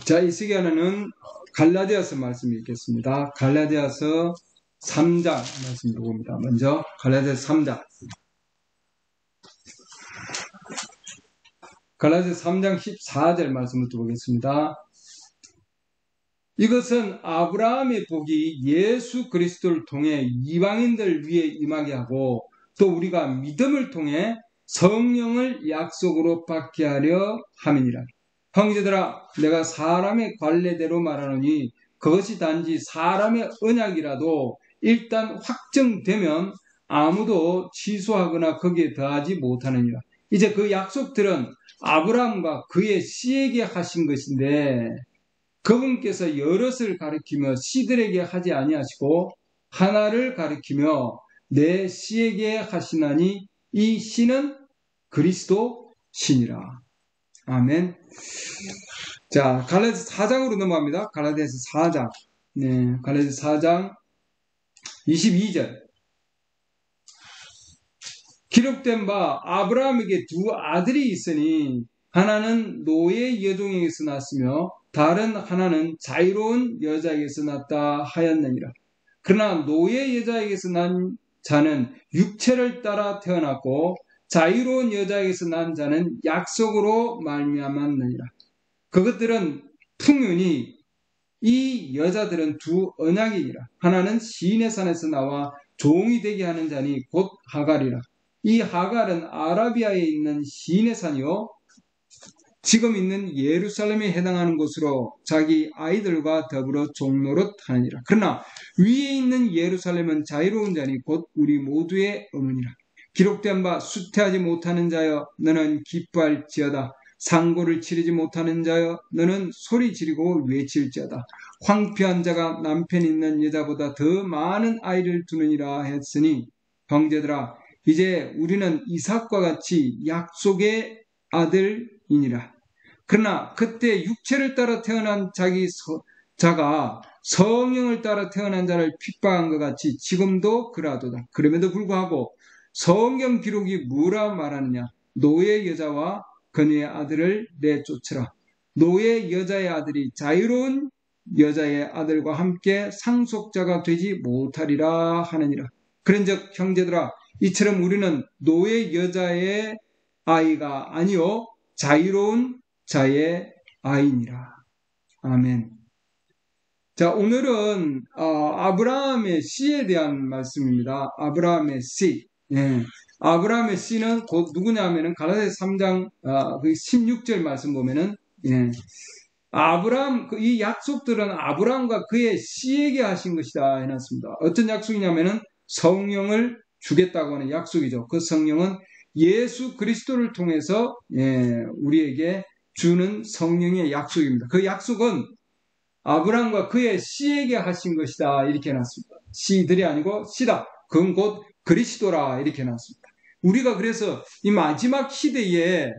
자, 이 시간에는 갈라디아서 말씀이 있겠습니다. 갈라디아서 3장 말씀 보입니다. 먼저 갈라디아서 3장. 갈라디아서 3장 14절 말씀부터 보겠습니다. 이것은 아브라함의 복이 예수 그리스도를 통해 이방인들 위에 임하게 하고 또 우리가 믿음을 통해 성령을 약속으로 받게 하려 함이니라. 형제들아, 내가 사람의 관례대로 말하노니 그것이 단지 사람의 언약이라도 일단 확정되면 아무도 취소하거나 거기에 더하지 못하느니라. 이제 그 약속들은 아브라함과 그의 씨에게 하신 것인데 그분께서 여럿을 가리키며 씨들에게 하지 아니하시고 하나를 가리키며 내 씨에게 하시나니 이 씨는 그리스도 신이라. 아멘. 자, 갈라디아서 4장으로 넘어갑니다. 갈라디아서 4장. 네, 갈라디아서 4장 22절. 기록된 바 아브라함에게 두 아들이 있으니 하나는 노예 여종에게서 났으며 다른 하나는 자유로운 여자에게서 났다 하였느니라. 그러나 노예 여자에게서 난 자는 육체를 따라 태어났고 자유로운 여자에게서 난 자는 약속으로 말미암았느니라. 그것들은 풍윤이 이 여자들은 두 언약이니라. 하나는 시인의 산에서 나와 종이 되게 하는 자니 곧 하갈이라. 이 하갈은 아라비아에 있는 시인의 산이요 지금 있는 예루살렘에 해당하는 곳으로 자기 아이들과 더불어 종노릇 하느니라. 그러나 위에 있는 예루살렘은 자유로운 자니 곧 우리 모두의 어머니라. 기록된 바 수태하지 못하는 자여 너는 기뻐할지어다. 상고를 치르지 못하는 자여 너는 소리 지르고 외칠지어다. 황폐한 자가 남편 있는 여자보다 더 많은 아이를 두느니라 했으니 형제들아 이제 우리는 이삭과 같이 약속의 아들이니라. 그러나 그때 육체를 따라 태어난 자가 성령을 따라 태어난 자를 핍박한 것 같이 지금도 그러하도다. 그럼에도 불구하고 성경 기록이 뭐라 말하느냐. 노예 여자와 그녀의 아들을 내쫓으라. 노예 여자의 아들이 자유로운 여자의 아들과 함께 상속자가 되지 못하리라 하느니라. 그런즉 형제들아 이처럼 우리는 노예 여자의 아이가 아니요 자유로운 자의 아이니라. 아멘. 자, 오늘은 아브라함의 씨에 대한 말씀입니다. 아브라함의 씨. 예. 아브라함의 씨는 곧 누구냐면은 갈라디아서 3장 16절 말씀 보면은 예. 아브라함 이 약속들은 아브라함과 그의 씨에게 하신 것이다 해놨습니다. 어떤 약속이냐면은 성령을 주겠다고 하는 약속이죠. 그 성령은 예수 그리스도를 통해서 우리에게 주는 성령의 약속입니다. 그 약속은 아브라함과 그의 씨에게 하신 것이다 이렇게 해놨습니다. 씨들이 아니고 씨다. 그건 곧 그리스도라 이렇게 해놨습니다. 우리가 그래서 이 마지막 시대에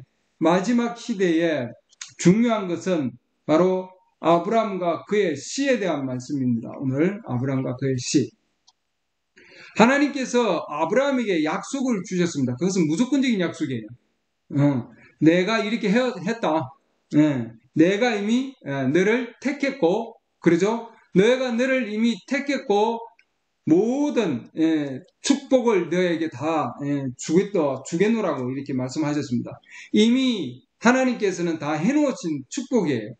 중요한 것은 바로 아브라함과 그의 씨에 대한 말씀입니다. 오늘 아브라함과 그의 씨. 하나님께서 아브라함에게 약속을 주셨습니다. 그것은 무조건적인 약속이에요. 내가 이렇게 했다. 내가 이미 너를 택했고, 그러죠? 내가 너를 이미 택했고, 모든 축복을 너에게 다 주겠노라고 이렇게 말씀하셨습니다. 이미 하나님께서는 다 해놓으신 축복이에요.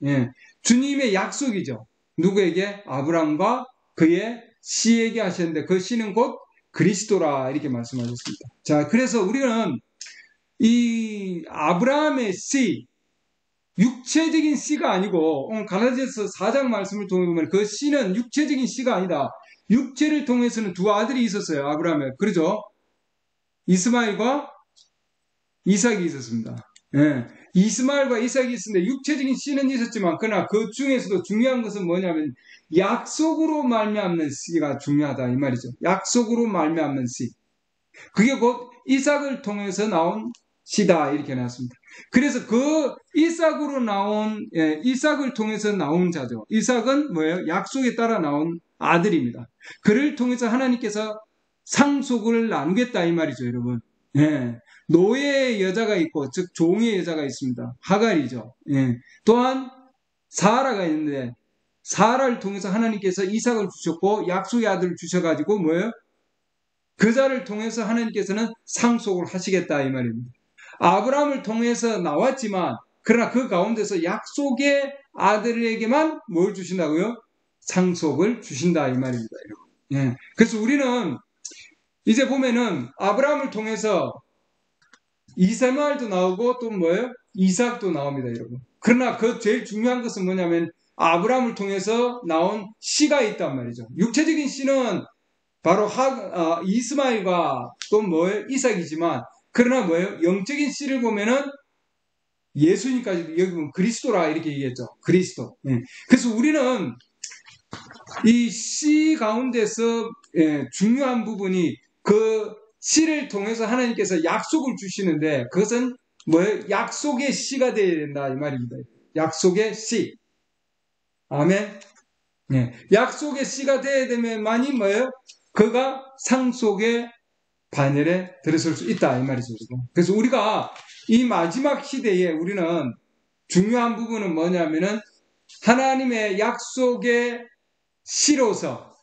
주님의 약속이죠. 누구에게? 아브라함과 그의 씨에게 하셨는데 그 씨는 곧 그리스도라 이렇게 말씀하셨습니다. 자, 그래서 우리는 이 아브라함의 씨, 육체적인 씨가 아니고 갈라디아서 4장 말씀을 통해 보면 그 씨는 육체적인 씨가 아니다. 육체를 통해서는 두 아들이 있었어요. 아브라함에. 그러죠? 이스마엘과 이삭이 있었습니다. 이스마엘과 이삭이 있었는데 육체적인 씨는 있었지만 그러나 그 중에서도 중요한 것은 뭐냐면 약속으로 말미암는 씨가 중요하다 이 말이죠. 약속으로 말미암는 씨. 그게 곧 이삭을 통해서 나온 씨다 이렇게 나왔습니다. 그래서 그 이삭을 통해서 나온 자죠. 이삭은 뭐예요? 약속에 따라 나온 아들입니다. 그를 통해서 하나님께서 상속을 나누겠다 이 말이죠, 여러분. 노예의 여자가 있고, 즉 종의 여자가 있습니다. 하갈이죠. 또한 사라가 있는데 사라를 통해서 하나님께서 이삭을 주셨고 약속의 아들을 주셔가지고 뭐예요? 그자를 통해서 하나님께서는 상속을 하시겠다 이 말입니다. 아브라함을 통해서 나왔지만 그러나 그 가운데서 약속의 아들에게만 뭘 주신다고요? 상속을 주신다 이 말입니다. 예. 그래서 우리는 이제 보면은 아브라함을 통해서 이세마엘도 나오고 또 뭐예요? 이삭도 나옵니다, 여러분. 그러나 그 제일 중요한 것은 뭐냐면 아브라함을 통해서 나온 씨가 있단 말이죠. 육체적인 씨는 바로 이스마엘과 또 뭐예요? 이삭이지만 그러나 뭐예요? 영적인 씨를 보면은 예수님까지 여기 보면 그리스도라 이렇게 얘기했죠. 그리스도. 예. 그래서 우리는 이 씨 가운데서 중요한 부분이 그 씨를 통해서 하나님께서 약속을 주시는데 그것은 뭐예요? 약속의 씨가 되어야 된다 이 말입니다. 약속의 씨. 아멘. 네. 약속의 씨가 되어야 되면만이 뭐예요? 그가 상속의 반열에 들어설 수 있다 이 말이죠. 그래서 우리가 이 마지막 시대에 우리는 중요한 부분은 뭐냐면은 하나님의 약속의 씨로서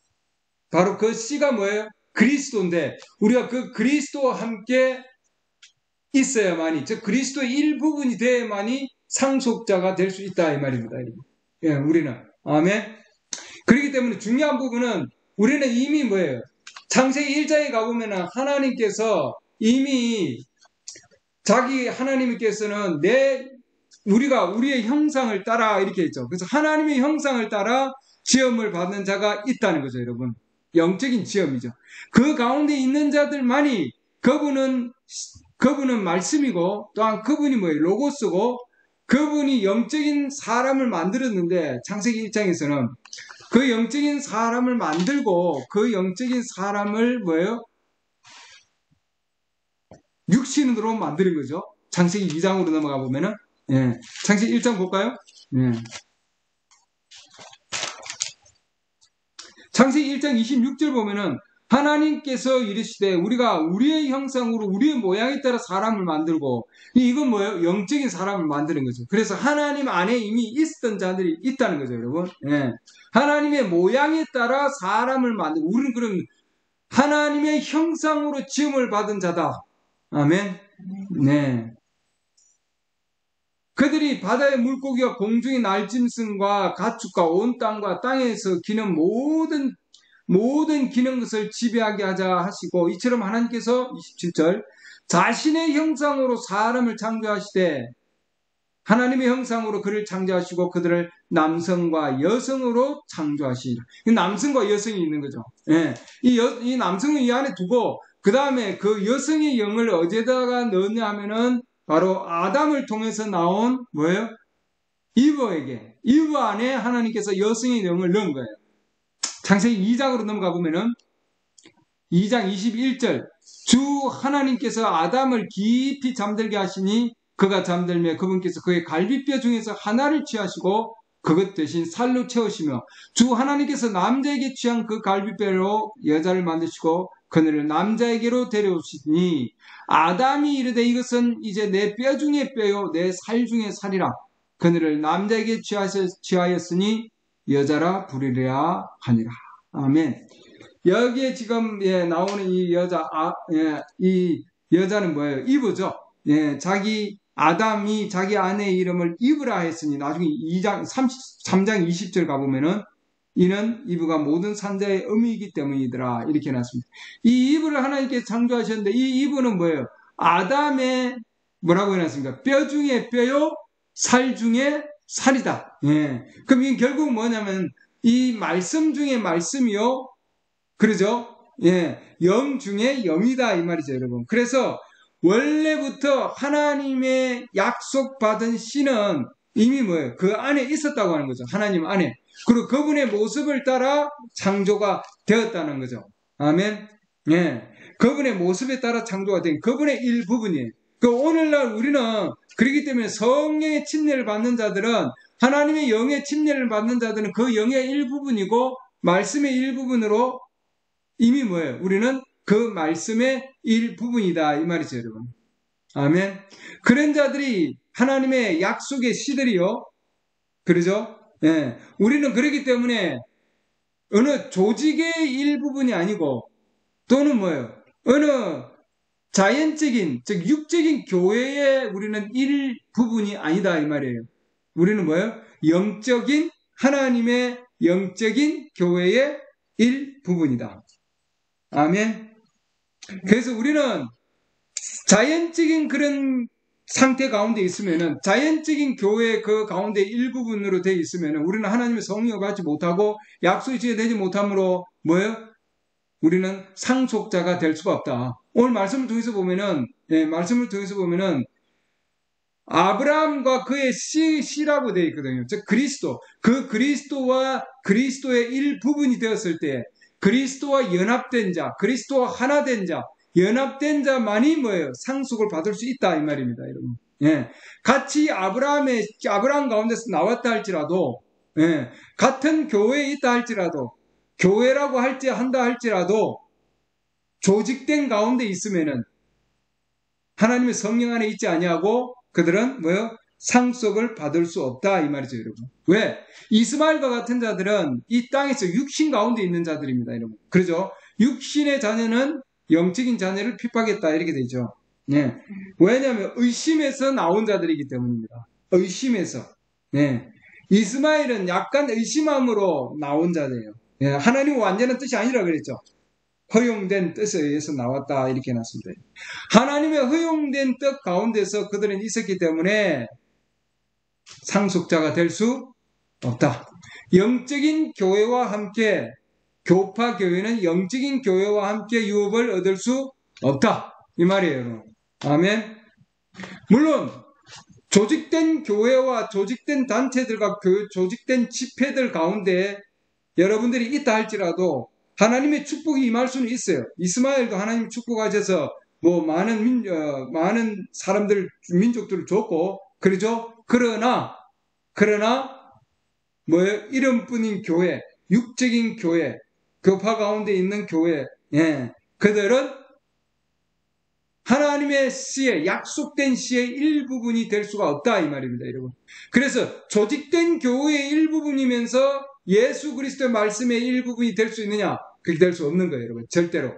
바로 그 씨가 뭐예요? 그리스도인데 우리가 그 그리스도와 함께 있어야만이 즉 그리스도의 일부분이 돼야만이 상속자가 될 수 있다 이 말입니다. 예, 우리는 아멘. 그렇기 때문에 중요한 부분은 우리는 이미 뭐예요? 창세기 1장에 가보면 하나님께서 이미 하나님께서는 우리가 우리의 형상을 따라 이렇게 했죠. 그래서 하나님의 형상을 따라 지음을 받는 자가 있다는 거죠, 여러분. 영적인 지음이죠. 그 가운데 있는 자들만이 그분은 말씀이고 또한 그분이 뭐예요? 로고스고 그분이 영적인 사람을 만들었는데 창세기 1장에서는 그 영적인 사람을 만들고 그 영적인 사람을 뭐예요? 육신으로 만드는 거죠. 창세기 2장으로 넘어가 보면은 예. 창세기 1장 볼까요? 예. 창세기 1장 26절 보면은 하나님께서 이르시되 우리가 우리의 형상으로 우리의 모양에 따라 사람을 만들고 이건 뭐예요? 영적인 사람을 만드는 거죠. 그래서 하나님 안에 이미 있었던 자들이 있다는 거죠, 여러분. 예. 하나님의 모양에 따라 사람을 만들고 우리는 그럼 하나님의 형상으로 지음을 받은 자다. 아멘. 네. 그들이 바다의 물고기와 공중의 날짐승과 가축과 온 땅과 땅에서 기는 모든 기는 것을 지배하게 하자 하시고 이처럼 하나님께서 27절 자신의 형상으로 사람을 창조하시되 하나님의 형상으로 그를 창조하시고 그들을 남성과 여성으로 창조하시니라. 남성과 여성이 있는 거죠. 예. 이 남성은 이 안에 두고 그 다음에 그 여성의 영을 어디다가 넣느냐 하면은 바로 아담을 통해서 나온 뭐예요? 이브 안에 하나님께서 여성의 영을 넣은 거예요. 창세기 2장으로 넘어가 보면은 2장 21절 주 하나님께서 아담을 깊이 잠들게 하시니 그가 잠들며 그분께서 그의 갈비뼈 중에서 하나를 취하시고 그것 대신 살로 채우시며 주 하나님께서 남자에게 취한 그 갈비뼈로 여자를 만드시고 그녀를 남자에게로 데려오시니 아담이 이르되 이것은 이제 내 뼈 중에 뼈요 내 살 중에 살이라 그녀를 남자에게 취하였으니 여자라 부르리라 하니라. 아멘. 여기에 지금 나오는 이 이 여자는 뭐예요? 이브죠. 아담이 자기 아내의 이름을 이브라 했으니 나중에 3장 20절 가보면은 이는 이브가 모든 산자의 의미이기 때문이더라 이렇게 해놨습니다. 이 이브를 하나님께서 창조하셨는데 이 이브는 뭐예요? 아담의 뭐라고 해놨습니까? 뼈 중에 뼈요 살 중에 살이다. 예. 그럼 이게 결국 뭐냐면 이 말씀 중에 말씀이요 그러죠? 예. 영 중에 영이다 이 말이죠 여러분. 그래서 원래부터 하나님의 약속받은 씨는 이미 뭐예요? 그 안에 있었다고 하는 거죠. 하나님 안에. 그리고 그분의 모습을 따라 창조가 되었다는 거죠. 아멘. 예. 그분의 모습에 따라 창조가 된 그분의 일부분이에요. 오늘날 우리는 그렇기 때문에 성령의 침례를 받는 자들은 하나님의 영의 침례를 받는 자들은 그 영의 일부분이고 말씀의 일부분으로 이미 뭐예요? 우리는 그 말씀의 일부분이다 이 말이죠 여러분. 아멘. 그런 자들이 하나님의 약속의 씨들이요 그러죠? 예, 우리는 그렇기 때문에 어느 조직의 일부분이 아니고 또는 뭐예요? 어느 자연적인, 즉 육적인 교회의 우리는 일부분이 아니다 이 말이에요. 우리는 뭐예요? 영적인 하나님의 영적인 교회의 일부분이다. 아멘. 그래서 우리는 자연적인 그런 상태 가운데 있으면은 자연적인 교회 그 가운데 일부분으로 되어 있으면은 우리는 하나님의 성령을 받지 못하고 약속이 지어되지 못함으로 뭐예요? 우리는 상속자가 될 수가 없다. 오늘 말씀을 통해서 보면은 말씀을 통해서 보면은 아브라함과 그의 씨라고 되어 있거든요. 즉 그리스도. 그 그리스도와 그리스도의 일부분이 되었을 때 그리스도와 연합된 자, 그리스도와 하나 된 자, 연합된 자만이 뭐예요? 상속을 받을 수 있다 이 말입니다, 여러분. 예. 같이 아브라함 가운데서 나왔다 할지라도 같은 교회에 있다 할지라도 교회라고 한다 할지라도 조직된 가운데 있으면은 하나님의 성령 안에 있지 아니하고 그들은 뭐요? 상속을 받을 수 없다 이 말이죠, 여러분. 왜? 이스마엘과 같은 자들은 이 땅에서 육신 가운데 있는 자들입니다, 여러분. 그러죠? 육신의 자녀는 영적인 자녀를 핍박했다 이렇게 되죠. 네. 왜냐하면 의심에서 나온 자들이기 때문입니다. 의심에서. 네. 이스마엘은 약간 의심함으로 나온 자들이에요. 네. 하나님의 완전한 뜻이 아니라 그랬죠. 허용된 뜻에 의해서 나왔다 이렇게 해놨습니다. 하나님의 허용된 뜻 가운데서 그들은 있었기 때문에 상속자가 될 수 없다. 영적인 교회와 함께 교파 교회는 영적인 교회와 함께 유업을 얻을 수 없다 이 말이에요, 여러분. 아멘. 물론 조직된 교회와 조직된 단체들과 조직된 집회들 가운데 여러분들이 있다 할지라도 하나님의 축복이 임할 수는 있어요. 이스마엘도 하나님 축복하셔서 뭐 많은 사람들 민족들을 줬고 그러죠. 그러나 뭐예요? 이름뿐인 교회, 육적인 교회, 교파 가운데 있는 교회, 그들은 하나님의 씨의 약속된 씨의 일부분이 될 수가 없다 이 말입니다, 여러분. 그래서 조직된 교회의 일부분이면서 예수 그리스도의 말씀의 일부분이 될 수 있느냐? 그렇게 될 수 없는 거예요, 여러분. 절대로.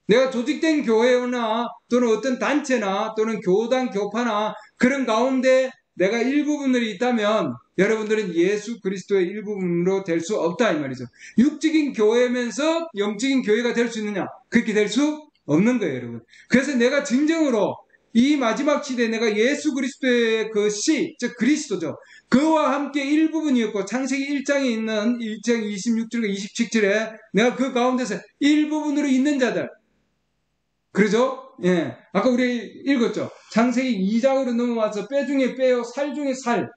내가 조직된 교회나 또는 어떤 단체나 또는 교단, 교파나 그런 가운데 내가 일부분으로 있다면 여러분들은 예수 그리스도의 일부분으로 될 수 없다 이 말이죠. 육적인 교회면서 영적인 교회가 될 수 있느냐? 그렇게 될 수 없는 거예요, 여러분. 그래서 내가 진정으로 이 마지막 시대에 내가 예수 그리스도의 그 씨, 즉 그리스도죠. 그와 함께 일부분이었고 창세기 1장에 있는 1장 26절과 27절에 내가 그 가운데서 일부분으로 있는 자들. 그러죠? 예. 아까 우리 읽었죠? 창세기 2장으로 넘어와서 뼈 중에 뼈요, 살 중에 살.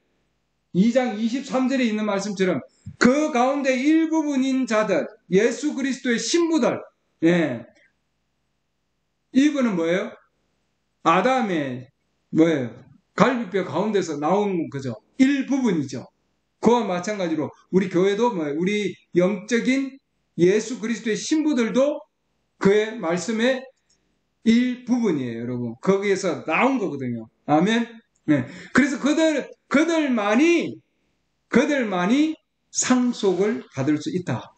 2장 23절에 있는 말씀처럼 그 가운데 일부분인 자들, 예수 그리스도의 신부들. 예. 이거는 뭐예요? 아담의 뭐예요? 갈비뼈 가운데서 나온 거죠. 일부분이죠. 그와 마찬가지로 우리 교회도 뭐예요? 우리 영적인 예수 그리스도의 신부들도 그의 말씀의 일부분이에요, 여러분. 거기에서 나온 거거든요. 아멘. 네. 그래서 그들만이 상속을 받을 수 있다.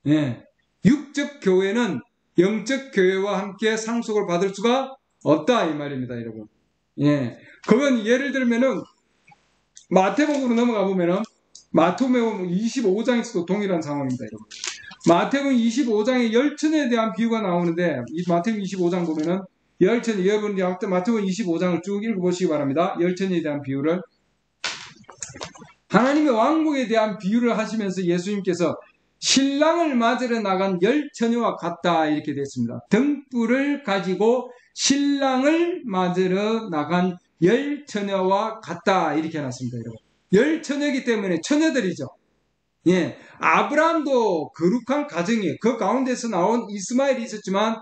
예. 육적 교회는 영적 교회와 함께 상속을 받을 수가 없다 이 말입니다, 여러분. 예. 그건 예를 들면은 마태복음으로 넘어가 보면은 마태복음 25장에서도 동일한 상황입니다, 여러분. 마태복음 25장에 열천에 대한 비유가 나오는데 이 마태복음 25장 보면은 열천, 여러분 마태복음 25장을 쭉 읽어보시기 바랍니다. 열천에 대한 비유를 하나님의 왕국에 대한 비유를 하시면서 예수님께서 신랑을 맞으러 나간 열 처녀와 같다 이렇게 됐습니다. 등불을 가지고 신랑을 맞으러 나간 열 처녀와 같다 이렇게 해놨습니다. 여러분. 열 처녀이기 때문에 처녀들이죠. 예, 아브라함도 거룩한 가정이에요. 그 가운데서 나온 이스마엘이 있었지만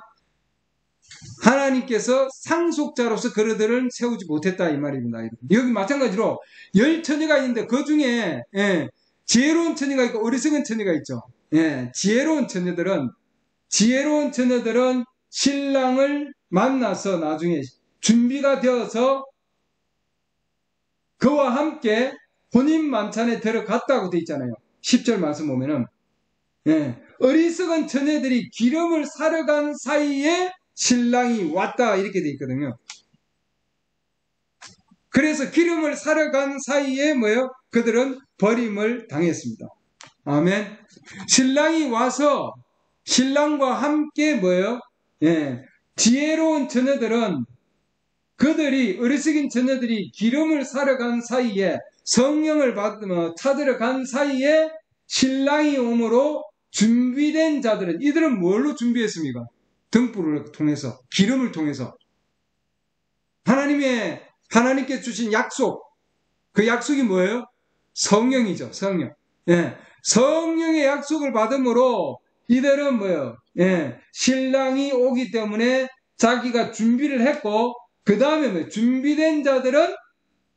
하나님께서 상속자로서 그들을 세우지 못했다 이 말입니다. 여기 마찬가지로 열 처녀가 있는데 그 중에 지혜로운 처녀가 있고 어리석은 처녀가 있죠. 예, 지혜로운 처녀들은 신랑을 만나서 나중에 준비가 되어서 그와 함께 혼인 만찬에 들어갔다고 돼 있잖아요. 10절 말씀 보면은 어리석은 처녀들이 기름을 사러 간 사이에 신랑이 왔다 이렇게 돼 있거든요. 그래서 기름을 사러 간 사이에 뭐예요? 그들은 버림을 당했습니다. 아멘. 신랑이 와서 신랑과 함께 뭐예요? 지혜로운 처녀들은 어리석은 처녀들이 기름을 사러 간 사이에 성령을 찾으러 간 사이에 신랑이 오므로 준비된 자들은 이들은 뭘로 준비했습니까? 등불을 통해서 기름을 통해서 하나님께 주신 약속 그 약속이 뭐예요? 성령이죠. 성령. 성령의 약속을 받음으로 이들은 뭐예요? 신랑이 오기 때문에 자기가 준비를 했고 그 다음에 뭐예요? 준비된 자들은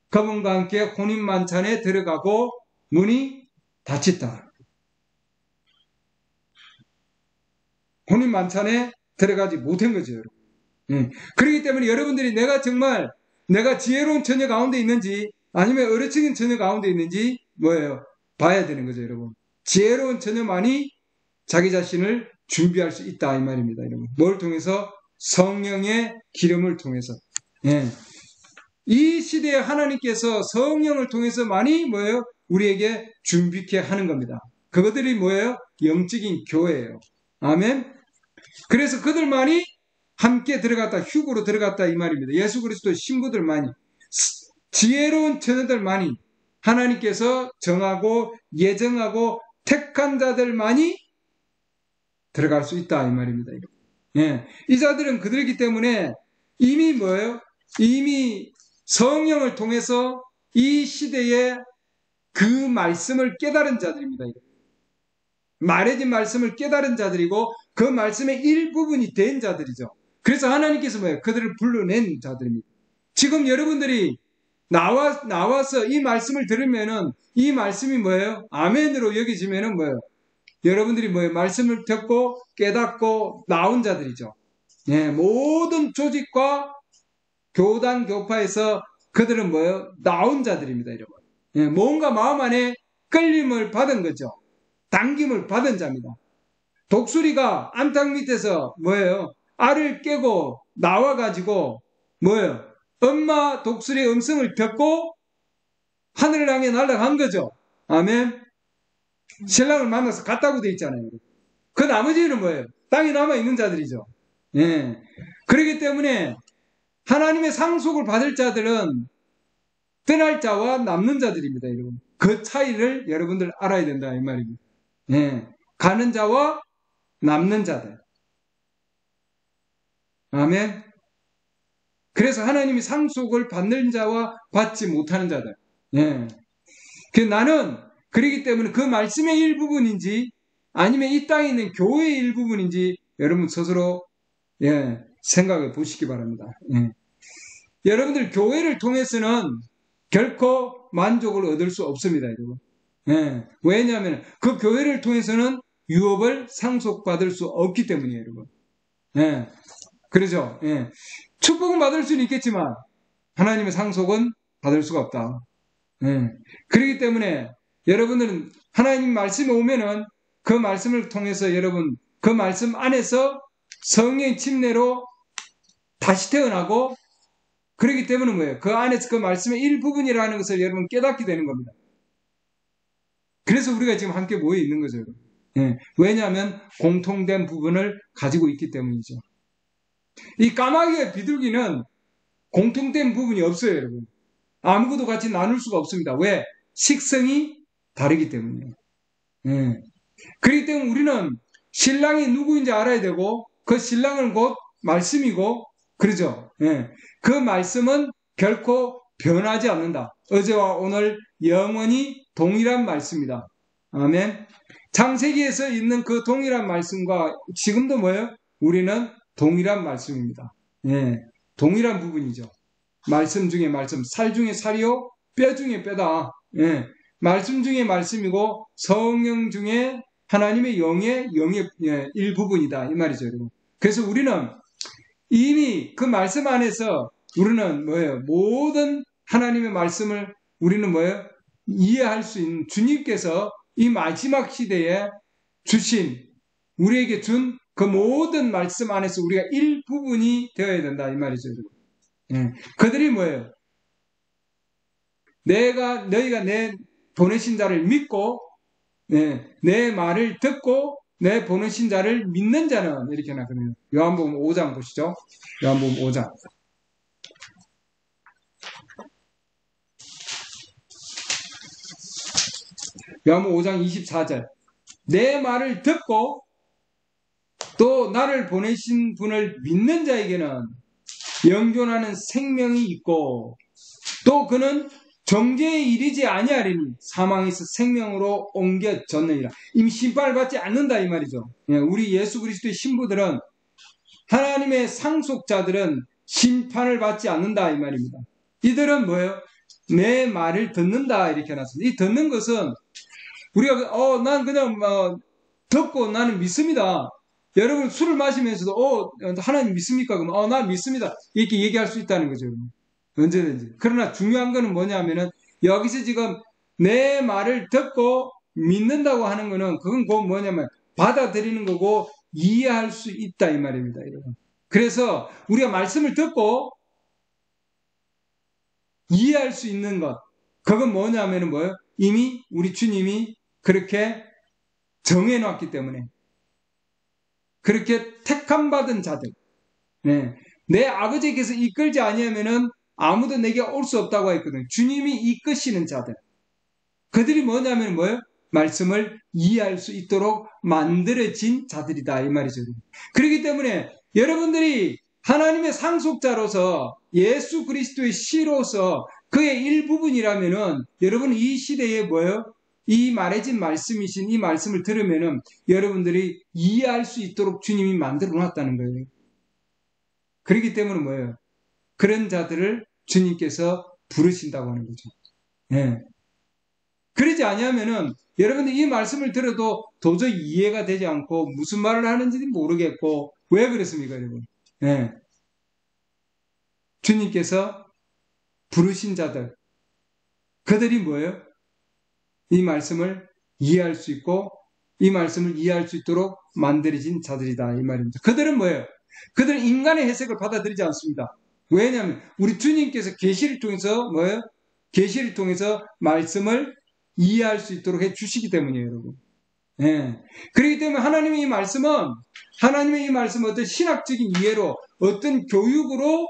그분과 함께 혼인만찬에 들어가고 문이 닫혔다. 혼인만찬에 들어가지 못한 거죠. 여러분. 그렇기 때문에 여러분들이 내가 지혜로운 처녀 가운데 있는지 아니면 어리석은 처녀 가운데 있는지 뭐예요? 봐야 되는 거죠, 여러분. 지혜로운 처녀만이 자기 자신을 준비할 수 있다 이 말입니다, 여러분. 뭘 통해서? 성령의 기름을 통해서. 이 시대에 하나님께서 성령을 통해서만이 뭐예요? 우리에게 준비케 하는 겁니다. 그것들이 뭐예요? 영적인 교회예요. 아멘. 그래서 그들만이 함께 들어갔다, 휴거로 들어갔다 이 말입니다. 예수 그리스도의 신부들만이, 지혜로운 처녀들만이, 하나님께서 정하고 예정하고 택한 자들만이 들어갈 수 있다 이 말입니다. 이 자들은 그들이기 때문에 이미 뭐예요? 이미 성령을 통해서 이 시대에 그 말씀을 깨달은 자들입니다. 말해진 말씀을 깨달은 자들이고 그 말씀의 일부분이 된 자들이죠. 그래서 하나님께서 뭐예요? 그들을 불러낸 자들입니다. 지금 여러분들이 나와서 이 말씀을 들으면은 이 말씀이 뭐예요? 아멘으로 여기지면은 뭐예요? 여러분들이 뭐예요? 말씀을 듣고 깨닫고 나온 자들이죠. 모든 조직과 교단 교파에서 그들은 뭐예요? 나온 자들입니다, 여러분. 뭔가 마음 안에 끌림을 받은 거죠. 당김을 받은 자입니다. 독수리가 암탉 밑에서 뭐예요? 알을 깨고 나와가지고 뭐예요? 엄마 독수리의 음성을 듣고 하늘을 향해 날아간 거죠. 아멘. 신랑을 만나서 갔다고 돼 있잖아요. 그 나머지는 뭐예요? 땅에 남아있는 자들이죠. 그렇기 때문에 하나님의 상속을 받을 자들은 떠날 자와 남는 자들입니다, 여러분. 그 차이를 여러분들 알아야 된다, 이 말입니다. 가는 자와 남는 자들. 아멘. 그래서 하나님이 상속을 받는 자와 받지 못하는 자들. 나는 그렇기 때문에 그 말씀의 일부분인지 아니면 이 땅에 있는 교회의 일부분인지 여러분 스스로 생각해 보시기 바랍니다. 여러분들 교회를 통해서는 결코 만족을 얻을 수 없습니다, 여러분. 왜냐하면 그 교회를 통해서는 유업을 상속받을 수 없기 때문이에요, 여러분. 그러죠. 축복은 받을 수는 있겠지만 하나님의 상속은 받을 수가 없다. 그렇기 때문에 여러분들은 하나님 말씀에 오면은 그 말씀을 통해서 여러분 그 말씀 안에서 성령의 침례로 다시 태어나고 그렇기 때문에 뭐예요? 그 안에서 그 말씀의 일부분이라는 것을 여러분 깨닫게 되는 겁니다. 그래서 우리가 지금 함께 모여 있는 거죠. 왜냐하면 공통된 부분을 가지고 있기 때문이죠. 이 까마귀의 비둘기는 공통된 부분이 없어요, 여러분. 아무것도 같이 나눌 수가 없습니다. 왜? 식성이 다르기 때문이에요. 그렇기 때문에 우리는 신랑이 누구인지 알아야 되고 그 신랑은 곧 말씀이고 그러죠. 그 말씀은 결코 변하지 않는다. 어제와 오늘 영원히 동일한 말씀이다. 아멘. 창세기에서 있는 그 동일한 말씀과 지금도 뭐예요? 우리는 동일한 말씀입니다. 동일한 부분이죠. 말씀 중에 말씀, 살 중에 살이요, 뼈 중에 뼈다. 말씀 중에 말씀이고 성령 중에 하나님의 영의 일부분이다. 이 말이죠, 여러분. 그래서 우리는 이미 그 말씀 안에서 우리는 뭐예요? 모든 하나님의 말씀을 우리는 뭐예요? 이해할 수 있는 주님께서 이 마지막 시대에 주신 우리에게 준 그 모든 말씀 안에서 우리가 일부분이 되어야 된다 이 말이죠. 그들이 뭐예요? 너희가 내 보내신 자를 믿고 내 말을 듣고 내 보내신 자를 믿는 자는 이렇게 나거든요. 요한복음 5장 보시죠. 요한복음 5장. 요한복음 5장 24절. 내 말을 듣고 또 나를 보내신 분을 믿는 자에게는 영존하는 생명이 있고 또 그는 정죄에 이르지 아니하리니 사망에서 생명으로 옮겨졌느니라. 이미 심판을 받지 않는다 이 말이죠. 우리 예수 그리스도의 신부들은 하나님의 상속자들은 심판을 받지 않는다 이 말입니다. 이들은 뭐예요? 내 말을 듣는다 이렇게 해놨습니다. 이 듣는 것은 우리가 난 그냥 듣고 나는 믿습니다. 여러분 술을 마시면서도 하나님 믿습니까? 그러면 난 믿습니다. 이렇게 얘기할 수 있다는 거죠. 언제든지. 그러나 중요한 거는 뭐냐면은 여기서 지금 내 말을 듣고 믿는다고 하는 거는 그건 곧 뭐냐면 받아들이는 거고 이해할 수 있다 이 말입니다. 여러분. 그래서 우리가 말씀을 듣고 이해할 수 있는 것 그건 뭐냐면은 뭐예요? 이미 우리 주님이 그렇게 정해놨기 때문에 그렇게 택함받은 자들 내 아버지께서 이끌지 아니하면은 아무도 내게 올 수 없다고 했거든요. 주님이 이끄시는 자들. 그들이 뭐냐면 뭐예요? 말씀을 이해할 수 있도록 만들어진 자들이다. 이 말이죠. 그렇기 때문에 여러분들이 하나님의 상속자로서 예수 그리스도의 씨로서 그의 일부분이라면은 여러분 이 시대에 뭐예요? 이 말해진 말씀이신 이 말씀을 들으면은 여러분들이 이해할 수 있도록 주님이 만들어 놨다는 거예요. 그렇기 때문에 뭐예요? 그런 자들을 주님께서 부르신다고 하는 거죠. 그러지 아니하면은 여러분들 이 말씀을 들어도 도저히 이해가 되지 않고 무슨 말을 하는지 모르겠고 왜 그렇습니까, 여러분? 주님께서 부르신 자들 그들이 뭐예요? 이 말씀을 이해할 수 있고 이 말씀을 이해할 수 있도록 만들어진 자들이다 이 말입니다. 그들은 뭐예요? 그들은 인간의 해석을 받아들이지 않습니다. 왜냐하면 우리 주님께서 계시를 통해서 뭐예요? 계시를 통해서 말씀을 이해할 수 있도록 해 주시기 때문이에요, 여러분. 그렇기 때문에 하나님의 이 말씀은 어떤 신학적인 이해로 어떤 교육으로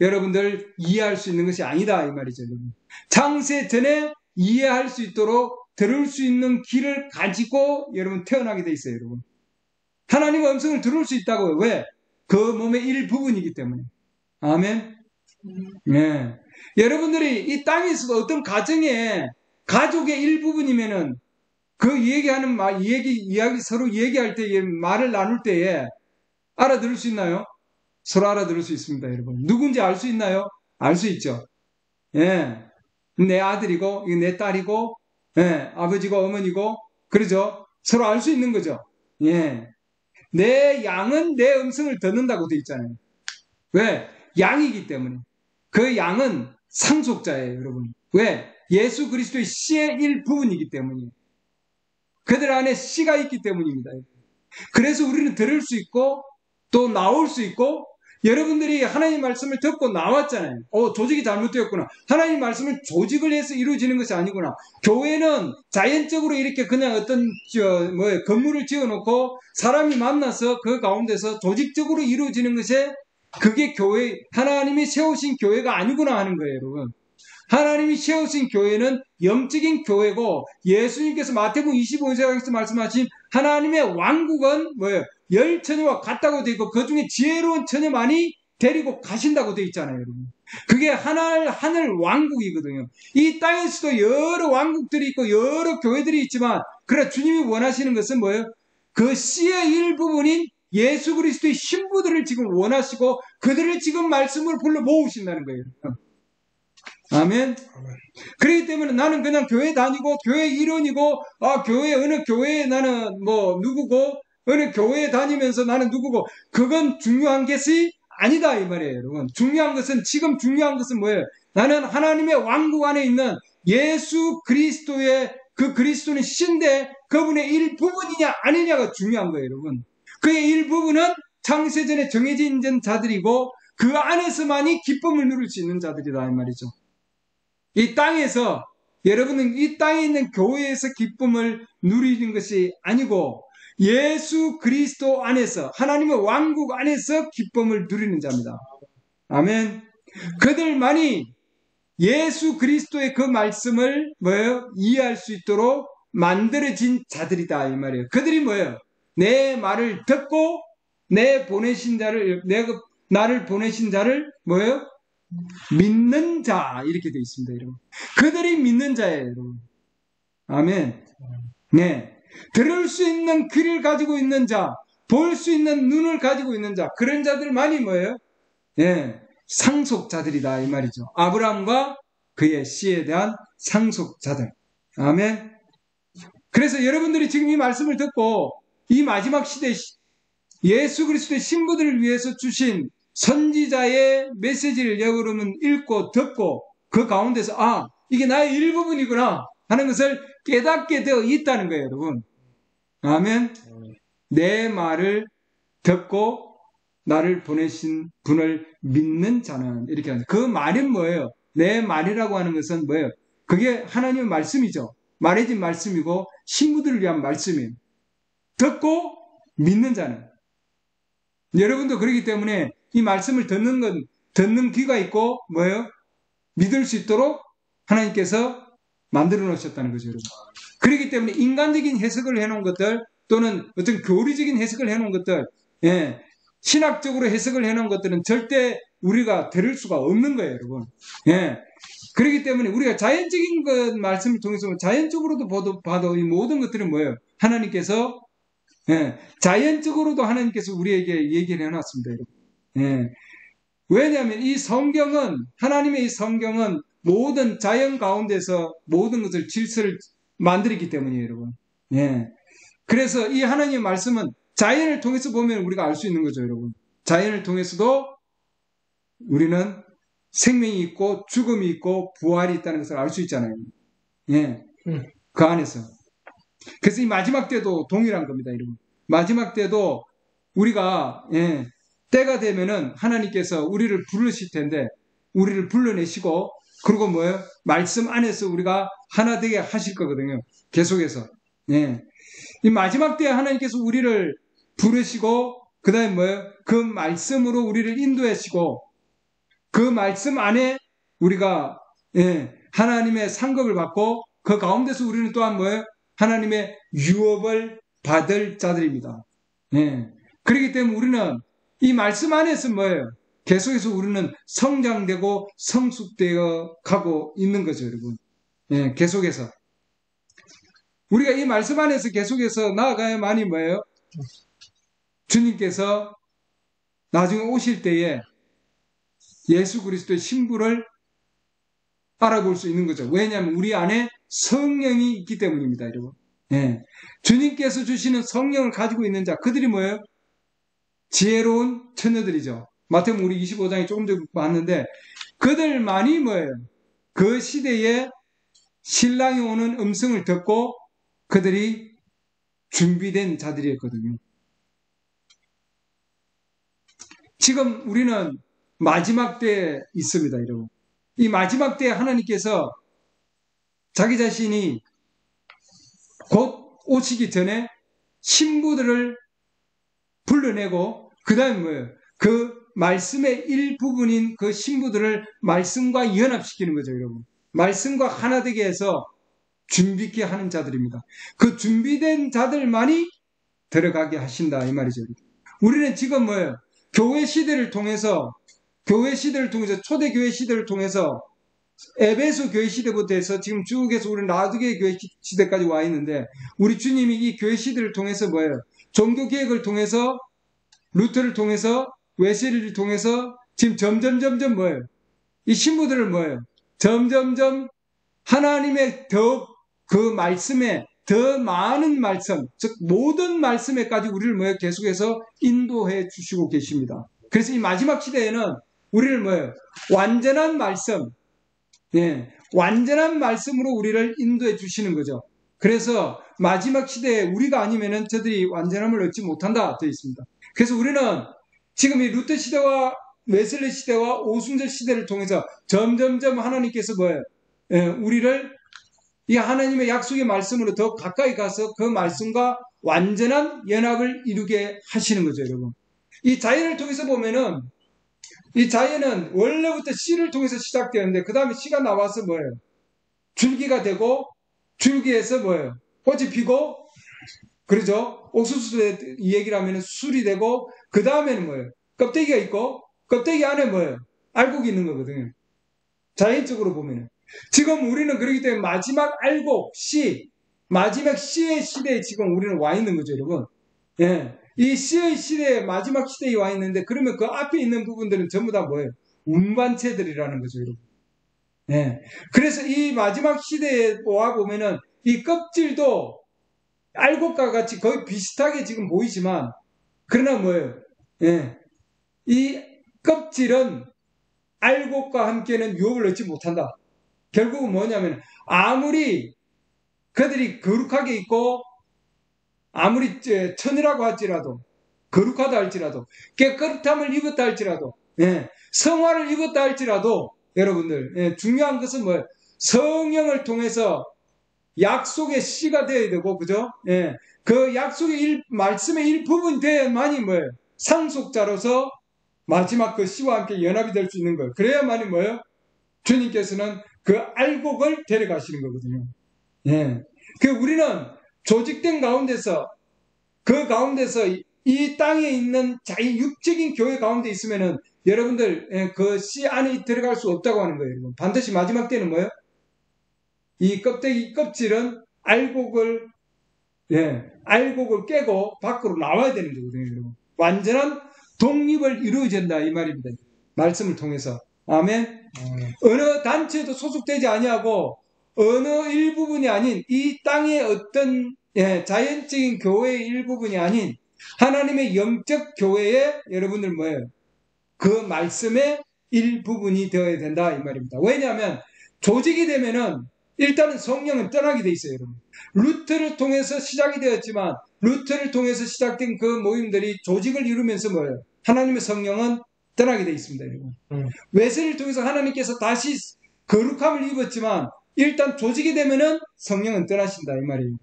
여러분들 이해할 수 있는 것이 아니다 이 말이죠, 여러분. 창세 전에 이해할 수 있도록 들을 수 있는 길을 가지고 여러분 태어나게 돼 있어요, 여러분. 하나님의 음성을 들을 수 있다고요. 왜? 그 몸의 일부분이기 때문에. 아멘. 여러분들이 이 땅에 있어도 어떤 가정에 가족의 일부분이면은 그 얘기하는 이야기 서로 얘기할 때 말을 나눌 때에 알아들을 수 있나요? 서로 알아들을 수 있습니다, 여러분. 누군지 알 수 있나요? 알 수 있죠. 내 아들이고 내 딸이고 아버지고 어머니고 그러죠. 서로 알 수 있는 거죠. 내 양은 내 음성을 듣는다고 되어 있잖아요. 왜? 양이기 때문에. 그 양은 상속자예요, 여러분. 왜? 예수 그리스도의 씨의 일부분이기 때문이에요. 그들 안에 씨가 있기 때문입니다. 그래서 우리는 들을 수 있고 또 나올 수 있고 여러분들이 하나님 말씀을 듣고 나왔잖아요. 조직이 잘못되었구나. 하나님 말씀은 조직을 해서 이루어지는 것이 아니구나. 교회는 자연적으로 이렇게 그냥 어떤 건물을 지어놓고 사람이 만나서 그 가운데서 조직적으로 이루어지는 것이 그게 교회, 하나님이 세우신 교회가 아니구나 하는 거예요, 여러분. 하나님이 세우신 교회는 영적인 교회고 예수님께서 마태복음 25장에서 말씀하신 하나님의 왕국은 뭐예요? 열 처녀와 같다고 되어 있고 그 중에 지혜로운 처녀만이 데리고 가신다고 되어 있잖아요, 여러분. 그게 하늘 왕국이거든요. 이 땅에서도 여러 왕국들이 있고 여러 교회들이 있지만 그러나 주님이 원하시는 것은 뭐예요? 그 씨의 일부분인 예수 그리스도의 신부들을 지금 원하시고 그들을 지금 말씀으로 불러 모으신다는 거예요. 아멘. 그렇기 때문에 나는 그냥 교회 다니고 교회 일원이고 교회 어느 교회에 나는 누구고 어느 교회에 다니면서 나는 누구고 그건 중요한 것이 아니다 이 말이에요, 여러분. 중요한 것은 지금 중요한 것은 뭐예요? 나는 하나님의 왕국 안에 있는 예수 그리스도의 그 그리스도는 신데 그분의 일부분이냐 아니냐가 중요한 거예요, 여러분. 그의 일부분은 창세전에 정해져 있는 자들이고 그 안에서만이 기쁨을 누릴 수 있는 자들이다 이 말이죠. 이 땅에서 여러분은 이 땅에 있는 교회에서 기쁨을 누리는 것이 아니고 예수 그리스도 안에서 하나님의 왕국 안에서 기쁨을 누리는 자입니다. 아멘. 그들만이 예수 그리스도의 그 말씀을 뭐예요? 이해할 수 있도록 만들어진 자들이다 이 말이에요. 그들이 뭐예요? 내 말을 듣고 나를 보내신 자를 뭐예요? 믿는 자 이렇게 되어 있습니다, 여러분. 그들이 믿는 자예요, 여러분. 아멘. 네, 들을 수 있는 귀를 가지고 있는 자, 볼 수 있는 눈을 가지고 있는 자, 그런 자들만이 뭐예요? 예, 상속자들이다 이 말이죠. 아브라함과 그의 씨에 대한 상속자들. 아멘. 그래서 여러분들이 지금 이 말씀을 듣고 이 마지막 시대 예수 그리스도의 신부들을 위해서 주신 선지자의 메시지를 여러분 읽고 듣고 그 가운데서 이게 나의 일부분이구나 하는 것을 깨닫게 되어 있다는 거예요, 여러분. 아멘. 내 말을 듣고 나를 보내신 분을 믿는 자는 이렇게 하는. 그 말은 뭐예요? 내 말이라고 하는 것은 뭐예요? 그게 하나님의 말씀이죠. 말해진 말씀이고 신부들을 위한 말씀이에요. 듣고 믿는 자는. 여러분도 그렇기 때문에 이 말씀을 듣는 귀가 있고 뭐예요? 믿을 수 있도록 하나님께서 만들어 놓으셨다는 거죠, 여러분. 그렇기 때문에 인간적인 해석을 해놓은 것들 또는 어떤 교리적인 해석을 해놓은 것들, 예, 신학적으로 해석을 해놓은 것들은 절대 우리가 들을 수가 없는 거예요, 여러분. 예. 그렇기 때문에 우리가 자연적인 것 말씀을 통해서 자연적으로도 봐도 이 모든 것들은 뭐예요? 하나님께서 자연적으로도 하나님께서 우리에게 얘기를 해놨습니다, 여러분. 예. 왜냐하면 이 성경은 하나님의 이 성경은 모든 자연 가운데서 모든 것을 질서를 만들었기 때문이에요, 여러분. 예. 그래서 이 하나님의 말씀은 자연을 통해서 보면 우리가 알 수 있는 거죠, 여러분. 자연을 통해서도 우리는 생명이 있고 죽음이 있고 부활이 있다는 것을 알 수 있잖아요. 예. 그 안에서. 그래서 이 마지막 때도 동일한 겁니다, 여러분. 마지막 때도 우리가 때가 되면은 하나님께서 우리를 부르실 텐데 우리를 불러내시고 그리고 뭐예요? 말씀 안에서 우리가 하나 되게 하실 거거든요. 계속해서. 예. 이 마지막 때에 하나님께서 우리를 부르시고 그 다음에 뭐예요? 그 말씀으로 우리를 인도하시고 그 말씀 안에 우리가 하나님의 상급을 받고 그 가운데서 우리는 또한 뭐예요? 하나님의 유업을 받을 자들입니다. 예. 그렇기 때문에 우리는 이 말씀 안에서 뭐예요? 계속해서 우리는 성장되고 성숙되어 가고 있는 거죠, 여러분. 예, 계속해서. 우리가 이 말씀 안에서 계속해서 나아가야만이 뭐예요? 주님께서 나중에 오실 때에 예수 그리스도의 신부를 알아볼 수 있는 거죠. 왜냐하면 우리 안에 성령이 있기 때문입니다, 여러분. 예. 주님께서 주시는 성령을 가지고 있는 자, 그들이 뭐예요? 지혜로운 처녀들이죠. 마태복음 우리 25장에 조금 전에 봤는데 그들만이 뭐예요? 그 시대에 신랑이 오는 음성을 듣고 그들이 준비된 자들이었거든요. 지금 우리는 마지막 때에 있습니다, 여러분. 이 마지막 때에 하나님께서 자기 자신이 곧 오시기 전에 신부들을 불러내고 그 다음에 뭐예요? 그 말씀의 일부분인 그 신부들을 말씀과 연합시키는 거죠, 여러분. 말씀과 하나 되게 해서 준비케 하는 자들입니다. 그 준비된 자들만이 들어가게 하신다 이 말이죠. 우리는 지금 뭐예요? 교회 시대를 통해서 초대교회 시대를 통해서 에베소 교회 시대부터 해서 지금 쭉 해서 우리는 라두게 교회 시대까지 와 있는데 우리 주님이 이 교회 시대를 통해서 뭐예요? 종교개혁을 통해서 루터를 통해서 웨슬리를 통해서 지금 점점 뭐예요? 이 신부들을 뭐예요? 점점 하나님의 그 말씀에 더 많은 말씀, 즉 모든 말씀에까지 우리를 뭐예요? 계속해서 인도해 주시고 계십니다. 그래서 이 마지막 시대에는 우리를 뭐예요? 완전한 말씀, 완전한 말씀으로 우리를 인도해 주시는 거죠. 그래서 마지막 시대에 우리가 아니면은 저들이 완전함을 얻지 못한다 되어 있습니다. 그래서 우리는 지금 이 루터 시대와 웨슬리 시대와 오순절 시대를 통해서 점점점 하나님께서 뭐예요? 우리를 이 하나님의 약속의 말씀으로 더 가까이 가서 그 말씀과 완전한 연합을 이루게 하시는 거죠, 여러분. 이 자연을 통해서 보면은 이 자연은 원래부터 씨를 통해서 시작되는데 그 다음에 씨가 나와서 뭐예요? 줄기가 되고 줄기에서 뭐예요? 꽃이 피고 그러죠? 옥수수 이 얘기를 하면 술이 되고 그 다음에는 뭐예요? 껍데기가 있고 껍데기 안에 뭐예요? 알곡이 있는 거거든요. 자연적으로 보면은. 지금 우리는 그렇기 때문에 마지막 알곡, 씨, 마지막 씨의 시대에 지금 우리는 와 있는 거죠, 여러분. 예. 이 씨의 시대에 마지막 시대에 와 있는데 그러면 그 앞에 있는 부분들은 전부 다 뭐예요? 운반체들이라는 거죠, 여러분. 예. 그래서 이 마지막 시대에 와 보면은 이 껍질도 알곡과 같이 거의 비슷하게 지금 보이지만 그러나 뭐예요? 예. 이 껍질은 알곡과 함께는 유업을 얻지 못한다. 결국은 뭐냐면 아무리 그들이 거룩하게 있고 아무리 천이라고 할지라도 거룩하다 할지라도 깨끗함을 입었다 할지라도 성화를 입었다 할지라도 여러분들 중요한 것은 뭐예요? 성령을 통해서 약속의 씨가 되어야 되고 그죠? 그 약속의 말씀의 일부분 되어야만이 뭐예요? 상속자로서 마지막 그 씨와 함께 연합이 될 수 있는 거예요. 그래야만이 뭐예요? 주님께서는 그 알곡을 데려가시는 거거든요. 그 우리는 조직된 가운데서 그 가운데서 이 땅에 있는 자기 육적인 교회 가운데 있으면은 여러분들 그 씨 안에 들어갈 수 없다고 하는 거예요. 여러분. 반드시 마지막 때는 뭐예요? 이 껍질은 알곡을 알곡을 깨고 밖으로 나와야 되는 거거든요. 여러분. 완전한 독립을 이루어야 된다 이 말입니다. 말씀을 통해서. 아멘. 어느 단체에도 소속되지 아니하고 어느 일부분이 아닌 이 땅의 어떤 자연적인 교회의 일부분이 아닌 하나님의 영적 교회의 여러분들 뭐예요? 그 말씀의 일부분이 되어야 된다 이 말입니다. 왜냐하면 조직이 되면은 일단은 성령은 떠나게 돼 있어요, 여러분. 루터를 통해서 시작이 되었지만 루터를 통해서 시작된 그 모임들이 조직을 이루면서 뭐예요? 하나님의 성령은 떠나게 돼 있습니다, 여러분. 웨슬리를 통해서 하나님께서 다시 거룩함을 입었지만 일단 조직이 되면은 성령은 떠나신다 이 말이에요.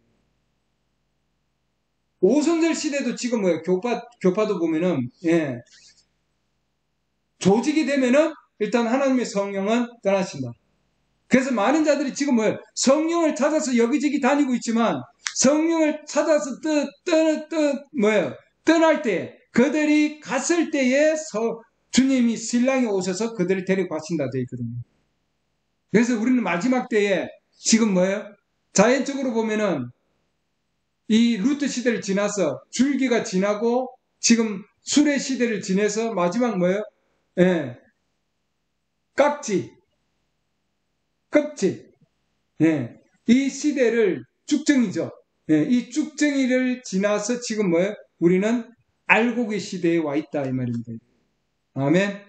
오순절 시대도 지금 뭐예요? 교파도 보면은 조직이 되면은 일단 하나님의 성령은 떠나신다. 그래서 많은 자들이 지금 뭐예요? 성령을 찾아서 여기저기 다니고 있지만 성령을 찾아서 떠날 때 그들이 갔을 때에 주님이 신랑이 오셔서 그들을 데리고 가신다 되어 있거든요. 그래서 우리는 마지막 때에 지금 뭐예요? 자연적으로 보면은 이 루트 시대를 지나서 줄기가 지나고 지금 수레 시대를 지내서 마지막 뭐예요? 깍지, 껍질. 이 시대를 쭉정이죠. 이 쭉정이를 지나서 지금 뭐예요? 우리는 알곡의 시대에 와 있다 이 말입니다. 아멘.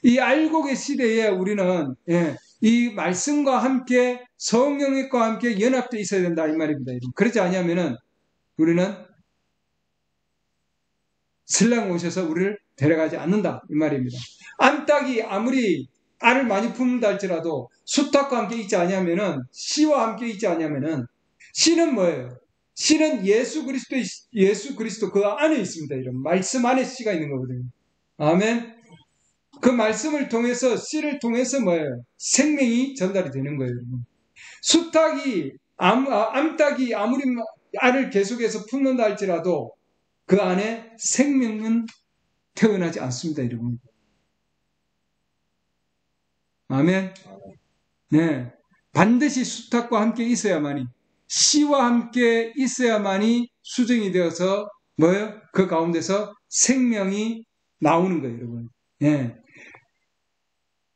이 알곡의 시대에 우리는 이 말씀과 함께 성령과 함께 연합되어 있어야 된다 이 말입니다. 그렇지 않으면은 우리는 신랑 오셔서 우리를 데려가지 않는다 이 말입니다. 암탉이 아무리 알을 많이 품는다 할지라도 수탉과 함께 있지 않으면은 씨와 함께 있지 않으면은 씨는 뭐예요? 씨는 예수 그리스도 그 안에 있습니다. 이런 말씀 안에 씨가 있는 거거든요. 아멘. 그 말씀을 통해서 씨를 통해서 뭐예요? 생명이 전달이 되는 거예요. 수탉이 암탉이 아무리 알을 계속해서 품는다 할지라도 그 안에 생명은 태어나지 않습니다, 여러분. 아멘. 네. 반드시 수탉과 함께 있어야만이, 씨와 함께 있어야만이 수정이 되어서 뭐예요? 그 가운데서 생명이 나오는 거예요, 여러분. 예.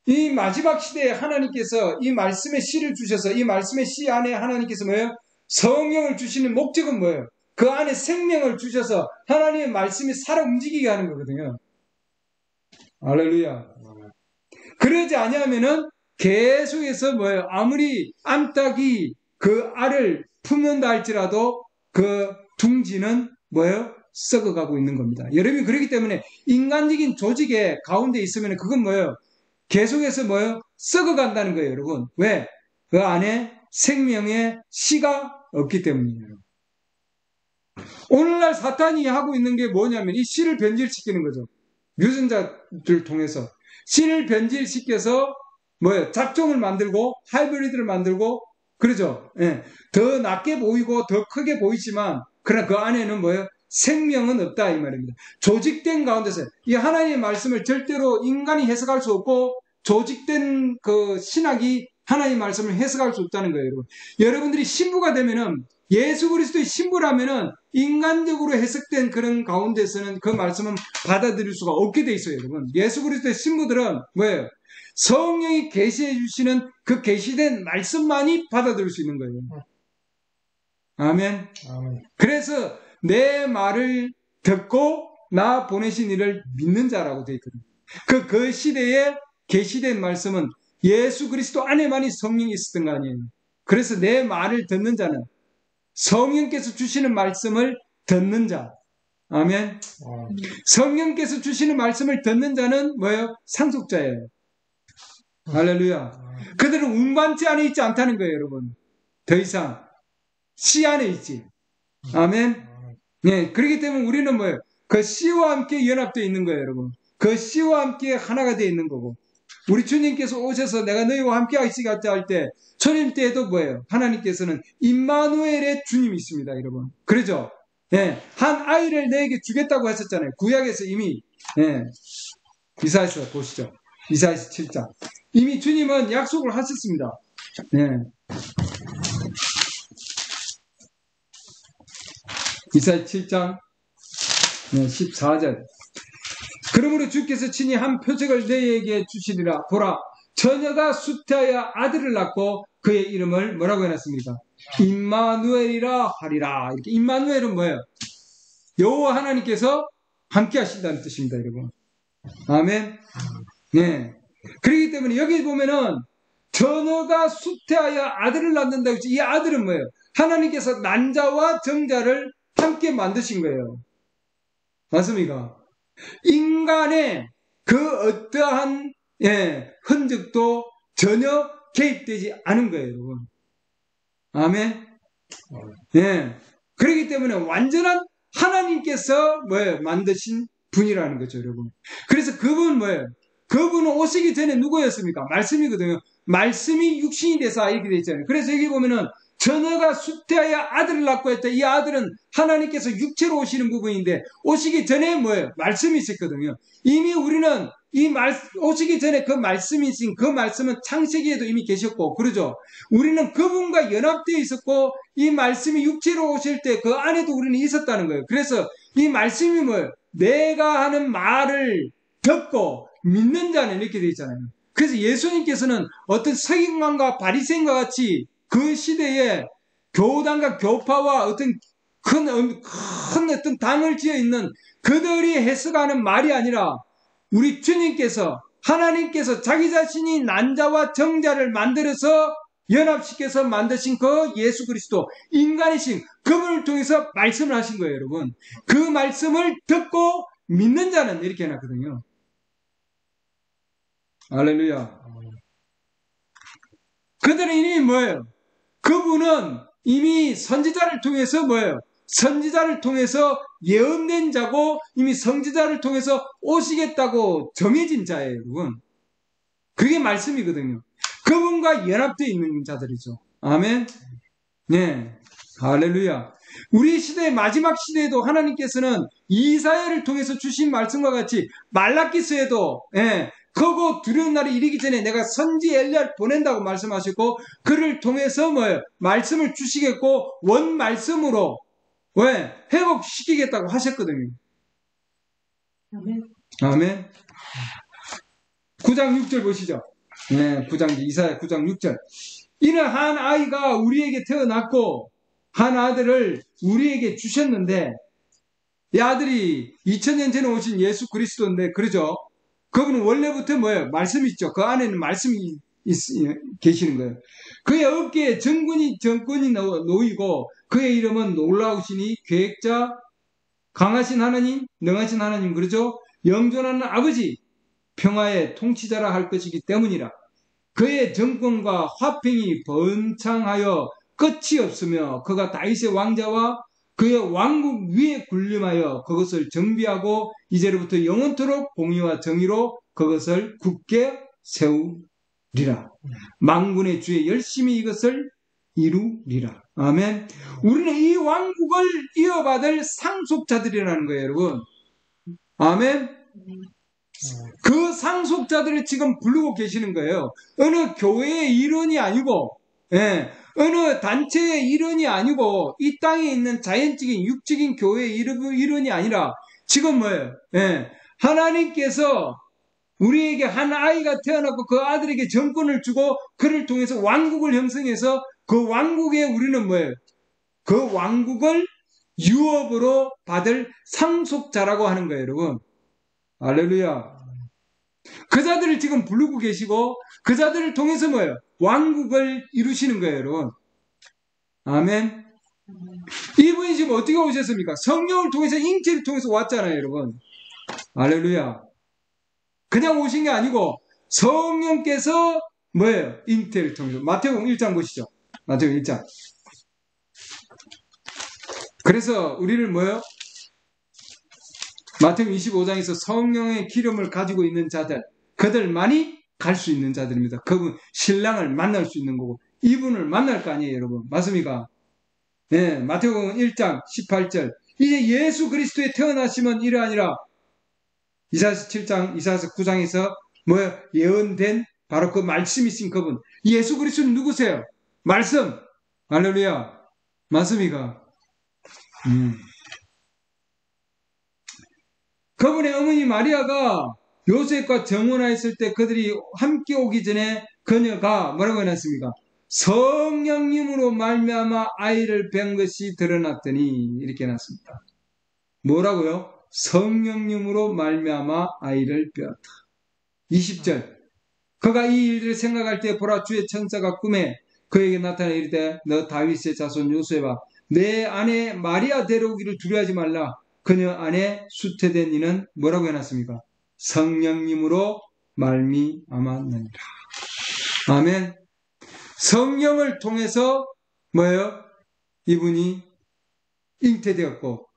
이 마지막 시대에 하나님께서 이 말씀의 씨를 주셔서 이 말씀의 씨 안에 하나님께서 뭐예요? 성령을 주시는 목적은 뭐예요? 그 안에 생명을 주셔서 하나님의 말씀이 살아 움직이게 하는 거거든요. 할렐루야. 그러지 아니하면은 계속해서 뭐예요? 아무리 암탉이 그 알을 품는다 할지라도 그 둥지는 뭐예요? 썩어가고 있는 겁니다. 여러분이 그렇기 때문에 인간적인 조직의 가운데 있으면 그건 뭐예요? 계속해서 뭐예요? 썩어간다는 거예요, 여러분. 왜? 그 안에 생명의 씨가 없기 때문이에요. 오늘날 사탄이 하고 있는 게 뭐냐면 이 씨를 변질시키는 거죠. 유전자를 통해서 씨를 변질시켜서 뭐예요? 잡종을 만들고 하이브리드를 만들고 그러죠. 예. 더 낮게 보이고 더 크게 보이지만 그러나 그 안에는 뭐예요? 생명은 없다 이 말입니다. 조직된 가운데서 이 하나님의 말씀을 절대로 인간이 해석할 수 없고 조직된 그 신학이 하나님의 말씀을 해석할 수 없다는 거예요, 여러분. 여러분들이 신부가 되면은 예수 그리스도의 신부라면은 인간적으로 해석된 그런 가운데서는 그 말씀은 받아들일 수가 없게 돼 있어요, 여러분. 예수 그리스도의 신부들은 뭐예요? 성령이 계시해 주시는 그 계시된 말씀만이 받아들일 수 있는 거예요. 아멘. 아멘. 그래서 내 말을 듣고 나 보내신 이를 믿는 자라고 되어 있거든요. 그 시대에 계시된 말씀은 예수 그리스도 안에만이 성령이 있었던 거 아니에요. 그래서 내 말을 듣는 자는 성령께서 주시는 말씀을 듣는 자. 아멘. 성령께서 주시는 말씀을 듣는 자는 뭐예요? 상속자예요. 할렐루야. 그들은 운반체 안에 있지 않다는 거예요, 여러분. 더 이상 씨 안에 있지. 아멘. 네, 그렇기 때문에 우리는 뭐예요? 그 씨와 함께 연합되어 있는 거예요, 여러분. 그 씨와 함께 하나가 되어 있는 거고. 우리 주님께서 오셔서 내가 너희와 함께 하시겠다 할 때, 초림 때에도 뭐예요? 하나님께서는 임마누엘의 주님이십니다, 여러분. 그러죠? 예, 한 아이를 내게 주겠다고 하셨잖아요. 구약에서 이미, 예, 이사야서 보시죠. 이사야서 7장. 이미 주님은 약속을 하셨습니다. 예. 이사야 7장 14절. 그러므로 주께서 친히 한 표적을 너희에게 주시리라. 보라, 처녀가 수태하여 아들을 낳고 그의 이름을 뭐라고 해놨습니까? 임마누엘이라 하리라. 이렇게 임마누엘은 뭐예요? 여호와 하나님께서 함께 하신다는 뜻입니다, 여러분. 아멘. 네. 그렇기 때문에 여기 보면은 처녀가 수태하여 아들을 낳는다고 했지. 이 아들은 뭐예요? 하나님께서 난자와 정자를 함께 만드신 거예요. 맞습니까? 인간의 그 어떠한 흔적도 전혀 개입되지 않은 거예요, 여러분. 아멘. 예. 그렇기 때문에 완전한 하나님께서 뭐예요? 만드신 분이라는 거죠, 여러분. 그래서 그분 뭐예요? 그분은 오시기 전에 누구였습니까? 말씀이거든요. 말씀이 육신이 돼서 이렇게 되어 있잖아요. 그래서 여기 보면은 처녀가 수태하여 아들을 낳고 했다. 이 아들은 하나님께서 육체로 오시는 부분인데 오시기 전에 뭐예요? 말씀이 있었거든요. 이미 우리는 오시기 전에 그 말씀이신 그 말씀은 창세기에도 이미 계셨고 그러죠. 우리는 그분과 연합되어 있었고 이 말씀이 육체로 오실 때 그 안에도 우리는 있었다는 거예요. 그래서 이 말씀이 뭐예요? 내가 하는 말을 듣고 믿는 자는 이렇게 되어 있잖아요. 그래서 예수님께서는 어떤 서기관과 바리새인과 같이 그 시대에 교단과 교파와 어떤 큰 어떤 당을 지어 있는 그들이 해석하는 말이 아니라 우리 주님께서 하나님께서 자기 자신이 난자와 정자를 만들어서 연합시켜서 만드신 그 예수 그리스도 인간이신 그분을 통해서 말씀을 하신 거예요, 여러분. 그 말씀을 듣고 믿는 자는 이렇게 해놨거든요. 할렐루야. 그들은 이미 뭐예요? 그분은 이미 선지자를 통해서 뭐예요? 선지자를 통해서 예언된 자고 이미 선지자를 통해서 오시겠다고 정해진 자예요, 여러분. 그게 말씀이거든요. 그분과 연합되어 있는 자들이죠. 아멘. 네. 할렐루야. 우리 시대의 마지막 시대에도 하나님께서는 이사야를 통해서 주신 말씀과 같이 말라기서에도 크고 두려운 날이 이르기 전에 내가 선지 엘리야를 보낸다고 말씀하셨고 그를 통해서 뭐예요? 말씀을 주시겠고 원 말씀으로 회복시키겠다고 하셨거든요. 아멘. 아멘. 9장 6절 보시죠. 네, 9장 이사야 9장 6절. 이는 한 아이가 우리에게 태어났고 한 아들을 우리에게 주셨는데 이 아들이 2000년 전에 오신 예수 그리스도인데 그러죠. 그분은 원래부터 뭐예요? 말씀이 있죠. 그 안에는 말씀이 계시는 거예요. 그의 어깨에 정권이 놓이고 그의 이름은 놀라우시니 계획자, 강하신 하나님, 능하신 하나님, 그러죠? 영존하는 아버지, 평화의 통치자라 할 것이기 때문이라. 그의 정권과 화평이 번창하여 끝이 없으며 그가 다윗의 왕자와 그의 왕국 위에 군림하여 그것을 정비하고 이제로부터 영원토록 공의와 정의로 그것을 굳게 세우리라. 만군의 주의 열심히 이것을 이루리라. 아멘. 우리는 이 왕국을 이어받을 상속자들이라는 거예요, 여러분. 아멘. 그 상속자들을 지금 부르고 계시는 거예요. 어느 교회의 일원이 아니고, 어느 단체의 일원이 아니고, 이 땅에 있는 자연적인, 육적인 교회의 일원이 아니라, 지금 뭐예요? 하나님께서 우리에게 한 아이가 태어났고, 그 아들에게 정권을 주고, 그를 통해서 왕국을 형성해서, 그 왕국에 우리는 뭐예요? 그 왕국을 유업으로 받을 상속자라고 하는 거예요, 여러분. 할렐루야. 그 자들을 지금 부르고 계시고 그 자들을 통해서 뭐예요? 왕국을 이루시는 거예요, 여러분. 아멘. 이분이 지금 어떻게 오셨습니까? 성령을 통해서 잉태를 통해서 왔잖아요, 여러분. 할렐루야. 그냥 오신 게 아니고 성령께서 뭐예요? 잉태를 통해서. 마태복음 1장 보시죠. 마태복음 1장. 그래서 우리를 뭐예요? 마태복음 25장에서 성령의 기름을 가지고 있는 자들, 그들만이 갈 수 있는 자들입니다. 그분 신랑을 만날 수 있는 거고 이분을 만날 거 아니에요, 여러분. 맞습니까? 네, 마태복음 1장 18절. 이제 예수 그리스도의 태어나심은 이러하니라. 이사야서 7장, 이사야서 9장에서 뭐예요? 예언된 바로 그 말씀이신 그분. 예수 그리스도는 누구세요? 말씀. 할렐루야. 맞습니까? 그분의 어머니 마리아가 요셉과 정혼하였을 때 그들이 함께 오기 전에 그녀가 뭐라고 해놨습니까? 성령님으로 말미암아 아이를 뵌 것이 드러났더니 이렇게 해놨습니다. 뭐라고요? 성령님으로 말미암아 아이를 뵈었다. 20절. 그가 이 일들을 생각할 때 보라 주의 천사가 꿈에 그에게 나타나 이르되 너 다윗의 자손 요셉아 내 아내 마리아 데려오기를 두려워하지 말라. 그녀 안에 수태된 이는 뭐라고 해놨습니까? 성령님으로 말미암았느니라. 아멘. 성령을 통해서 뭐예요? 이분이 잉태되었고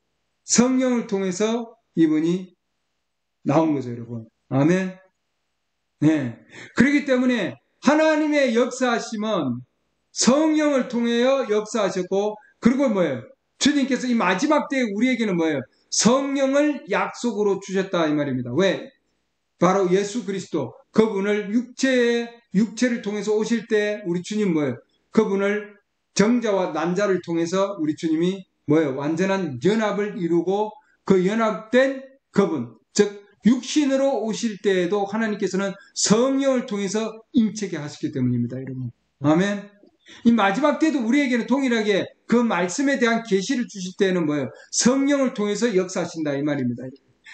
성령을 통해서 이분이 나온 거죠, 여러분. 아멘. 네. 그렇기 때문에 하나님의 역사하심은 성령을 통하여 역사하셨고 그리고 뭐예요? 주님께서 이 마지막 때에 우리에게는 뭐예요? 성령을 약속으로 주셨다 이 말입니다. 왜? 바로 예수 그리스도 그분을 육체를 통해서 오실 때 우리 주님 뭐예요? 그분을 정자와 난자를 통해서 우리 주님이 뭐예요? 완전한 연합을 이루고 그 연합된 그분 즉 육신으로 오실 때에도 하나님께서는 성령을 통해서 임체케 하셨기 때문입니다, 여러분. 아멘. 이 마지막 때도 우리에게는 동일하게 그 말씀에 대한 계시를 주실 때는 뭐예요? 성령을 통해서 역사하신다 이 말입니다.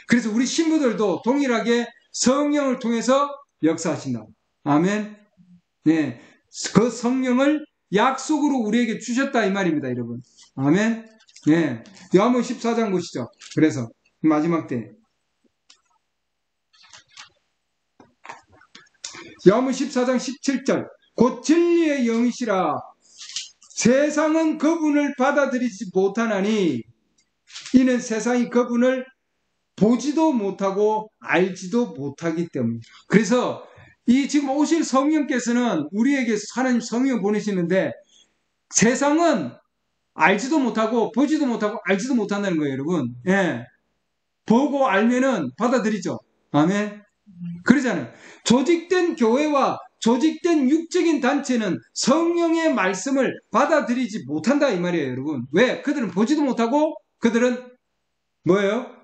그래서 우리 신부들도 동일하게 성령을 통해서 역사하신다. 아멘. 네, 그 성령을 약속으로 우리에게 주셨다 이 말입니다, 여러분. 아멘. 네, 요한복음 14장 보시죠. 그래서 마지막 때 요한복음 14장 17절 곧 진리의 영이시라 세상은 그분을 받아들이지 못하나니 이는 세상이 그분을 보지도 못하고 알지도 못하기 때문입니다. 그래서 이 지금 오실 성령께서는 우리에게 하나님 성령을 보내시는데 세상은 알지도 못하고 보지도 못하고 알지도 못한다는 거예요, 여러분. 예. 보고 알면은 받아들이죠. 아멘. 그러잖아요. 조직된 교회와 조직된 육적인 단체는 성령의 말씀을 받아들이지 못한다 이 말이에요, 여러분. 왜? 그들은 보지도 못하고 그들은 뭐예요?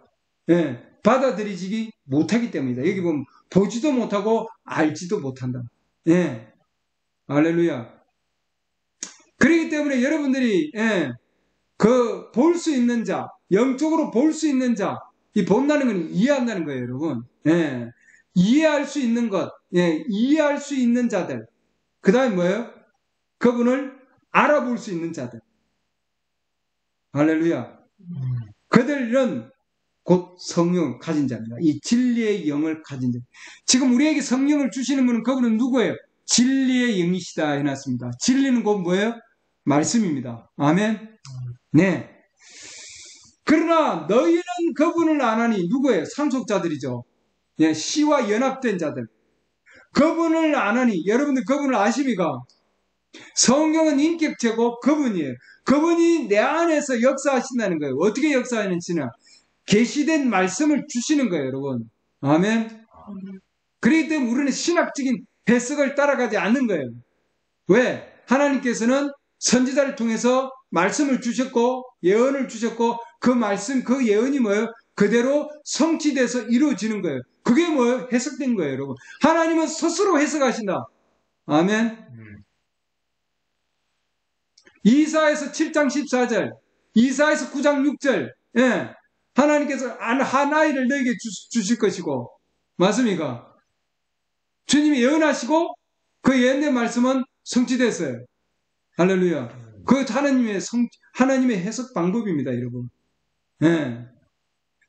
예, 받아들이지 못하기 때문이다. 여기 보면 보지도 못하고 알지도 못한다. 예, 할렐루야. 그렇기 때문에 여러분들이 그 볼 수 있는 자, 영적으로 볼 수 있는 자, 이 본다는 건 이해한다는 거예요, 여러분. 예, 이해할 수 있는 것, 이해할 수 있는 자들, 그 다음에 뭐예요? 그분을 알아볼 수 있는 자들. 할렐루야. 그들은 곧 성령을 가진 자입니다. 이 진리의 영을 가진 자. 지금 우리에게 성령을 주시는 분은 그분은 누구예요? 진리의 영이시다 해놨습니다. 진리는 곧 뭐예요? 말씀입니다. 아멘. 네. 그러나 너희는 그분을 안 하니 누구예요? 상속자들이죠. 예, 씨와 연합된 자들. 그분을 안 하니 여러분들 그분을 아십니까? 성경은 인격체고 그분이에요. 그분이 내 안에서 역사하신다는 거예요. 어떻게 역사하는지는 계시된 말씀을 주시는 거예요, 여러분. 아멘. 그렇기 때문에 우리는 신학적인 해석을 따라가지 않는 거예요. 왜? 하나님께서는 선지자를 통해서 말씀을 주셨고 예언을 주셨고 그 말씀, 그 예언이 뭐예요? 그대로 성취돼서 이루어지는 거예요. 그게 뭐예요? 해석된 거예요, 여러분. 하나님은 스스로 해석하신다. 아멘. 이사에서 7장 14절, 이사에서 9장 6절, 예. 하나님께서 한 아이를 너에게 주실 것이고, 맞습니까? 주님이 예언하시고, 그 예언된 말씀은 성취됐어요. 할렐루야. 그 하나님의 해석 방법입니다, 여러분. 예.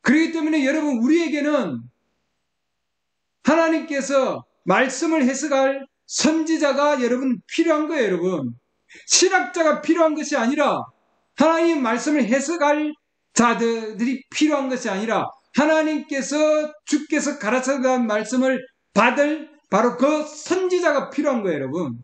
그렇기 때문에 여러분, 우리에게는 하나님께서 말씀을 해석할 선지자가 여러분 필요한 거예요, 여러분. 신학자가 필요한 것이 아니라 하나님 말씀을 해석할 자들이 필요한 것이 아니라 하나님께서 주께서 가르쳐간 말씀을 받을 바로 그 선지자가 필요한 거예요, 여러분.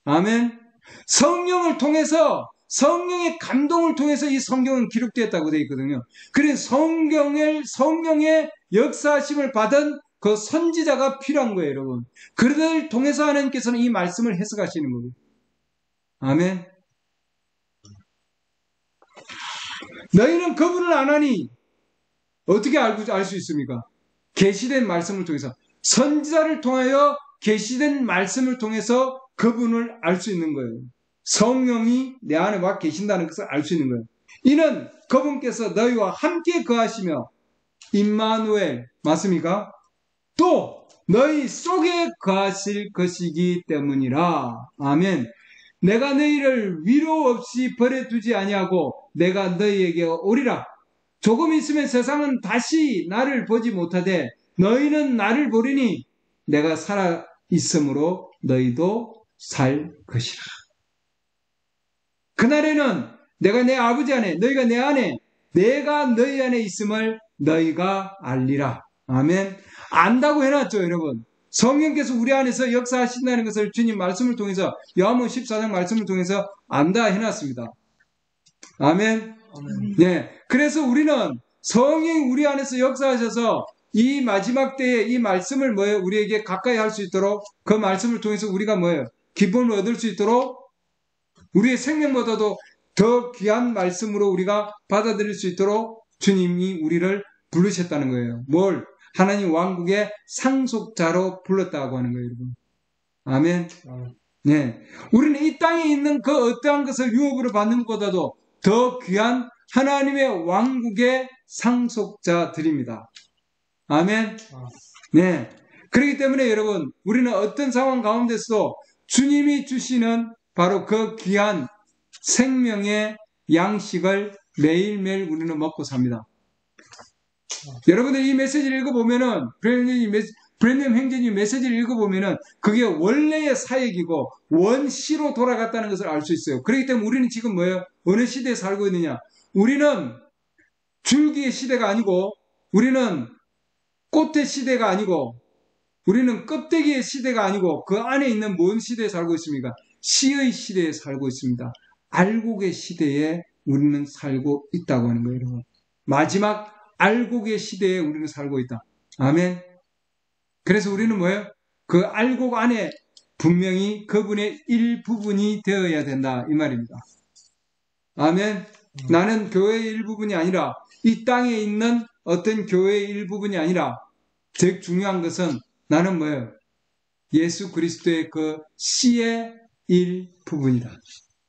아멘. 성령을 통해서 성령의 감동을 통해서 이 성경은 기록되었다고 되어 있거든요. 그래서 성령의 역사심을 받은 그 선지자가 필요한 거예요, 여러분. 그들을 통해서 하나님께서는 이 말씀을 해석하시는 거예요. 아멘. 너희는 그분을 안 하니 어떻게 알 수 있습니까? 계시된 말씀을 통해서 선지자를 통하여 계시된 말씀을 통해서 그분을 알 수 있는 거예요. 성령이 내 안에 와 계신다는 것을 알 수 있는 거예요. 이는 그분께서 너희와 함께 거하시며 임마누엘 맞습니까? 또 너희 속에 거하실 것이기 때문이라. 아멘. 내가 너희를 위로 없이 버려두지 아니하고 내가 너희에게 오리라. 조금 있으면 세상은 다시 나를 보지 못하되 너희는 나를 보리니 내가 살아 있으므로 너희도 살 것이라. 그날에는 내가 내 아버지 안에 너희가 내 안에 내가 너희 안에 있음을 너희가 알리라. 아멘. 안다고 해놨죠, 여러분. 성령께서 우리 안에서 역사하신다는 것을 주님 말씀을 통해서 요한복음 14장 말씀을 통해서 안다 해놨습니다. 아멘. 네. 그래서 우리는 성령이 우리 안에서 역사하셔서 이 마지막 때에 이 말씀을 뭐예요? 우리에게 가까이 할 수 있도록 그 말씀을 통해서 우리가 뭐예요? 기쁨을 얻을 수 있도록 우리의 생명보다도 더 귀한 말씀으로 우리가 받아들일 수 있도록 주님이 우리를 부르셨다는 거예요. 뭘? 하나님 왕국의 상속자로 불렀다고 하는 거예요, 여러분. 아멘. 네. 우리는 이 땅에 있는 그 어떠한 것을 유업으로 받는 것보다도 더 귀한 하나님의 왕국의 상속자들입니다. 아멘. 네. 그렇기 때문에 여러분, 우리는 어떤 상황 가운데서도 주님이 주시는 바로 그 귀한 생명의 양식을 매일매일 우리는 먹고 삽니다. 여러분들 이 메시지를 읽어보면은, 브랜님 행진이 메시지를 읽어보면은, 그게 원래의 사역이고, 원시로 돌아갔다는 것을 알 수 있어요. 그렇기 때문에 우리는 지금 뭐예요? 어느 시대에 살고 있느냐? 우리는 줄기의 시대가 아니고, 우리는 꽃의 시대가 아니고, 우리는 껍데기의 시대가 아니고, 그 안에 있는 뭔 시대에 살고 있습니까? 씨의 시대에 살고 있습니다. 알곡의 시대에 우리는 살고 있다고 하는 거예요, 여러분. 마지막 알곡의 시대에 우리는 살고 있다. 아멘. 그래서 우리는 뭐예요? 그 알곡 안에 분명히 그분의 일부분이 되어야 된다. 이 말입니다. 아멘. 나는 교회의 일부분이 아니라 이 땅에 있는 어떤 교회의 일부분이 아니라 즉 중요한 것은 나는 뭐예요? 예수 그리스도의 그 씨의 일부분이다.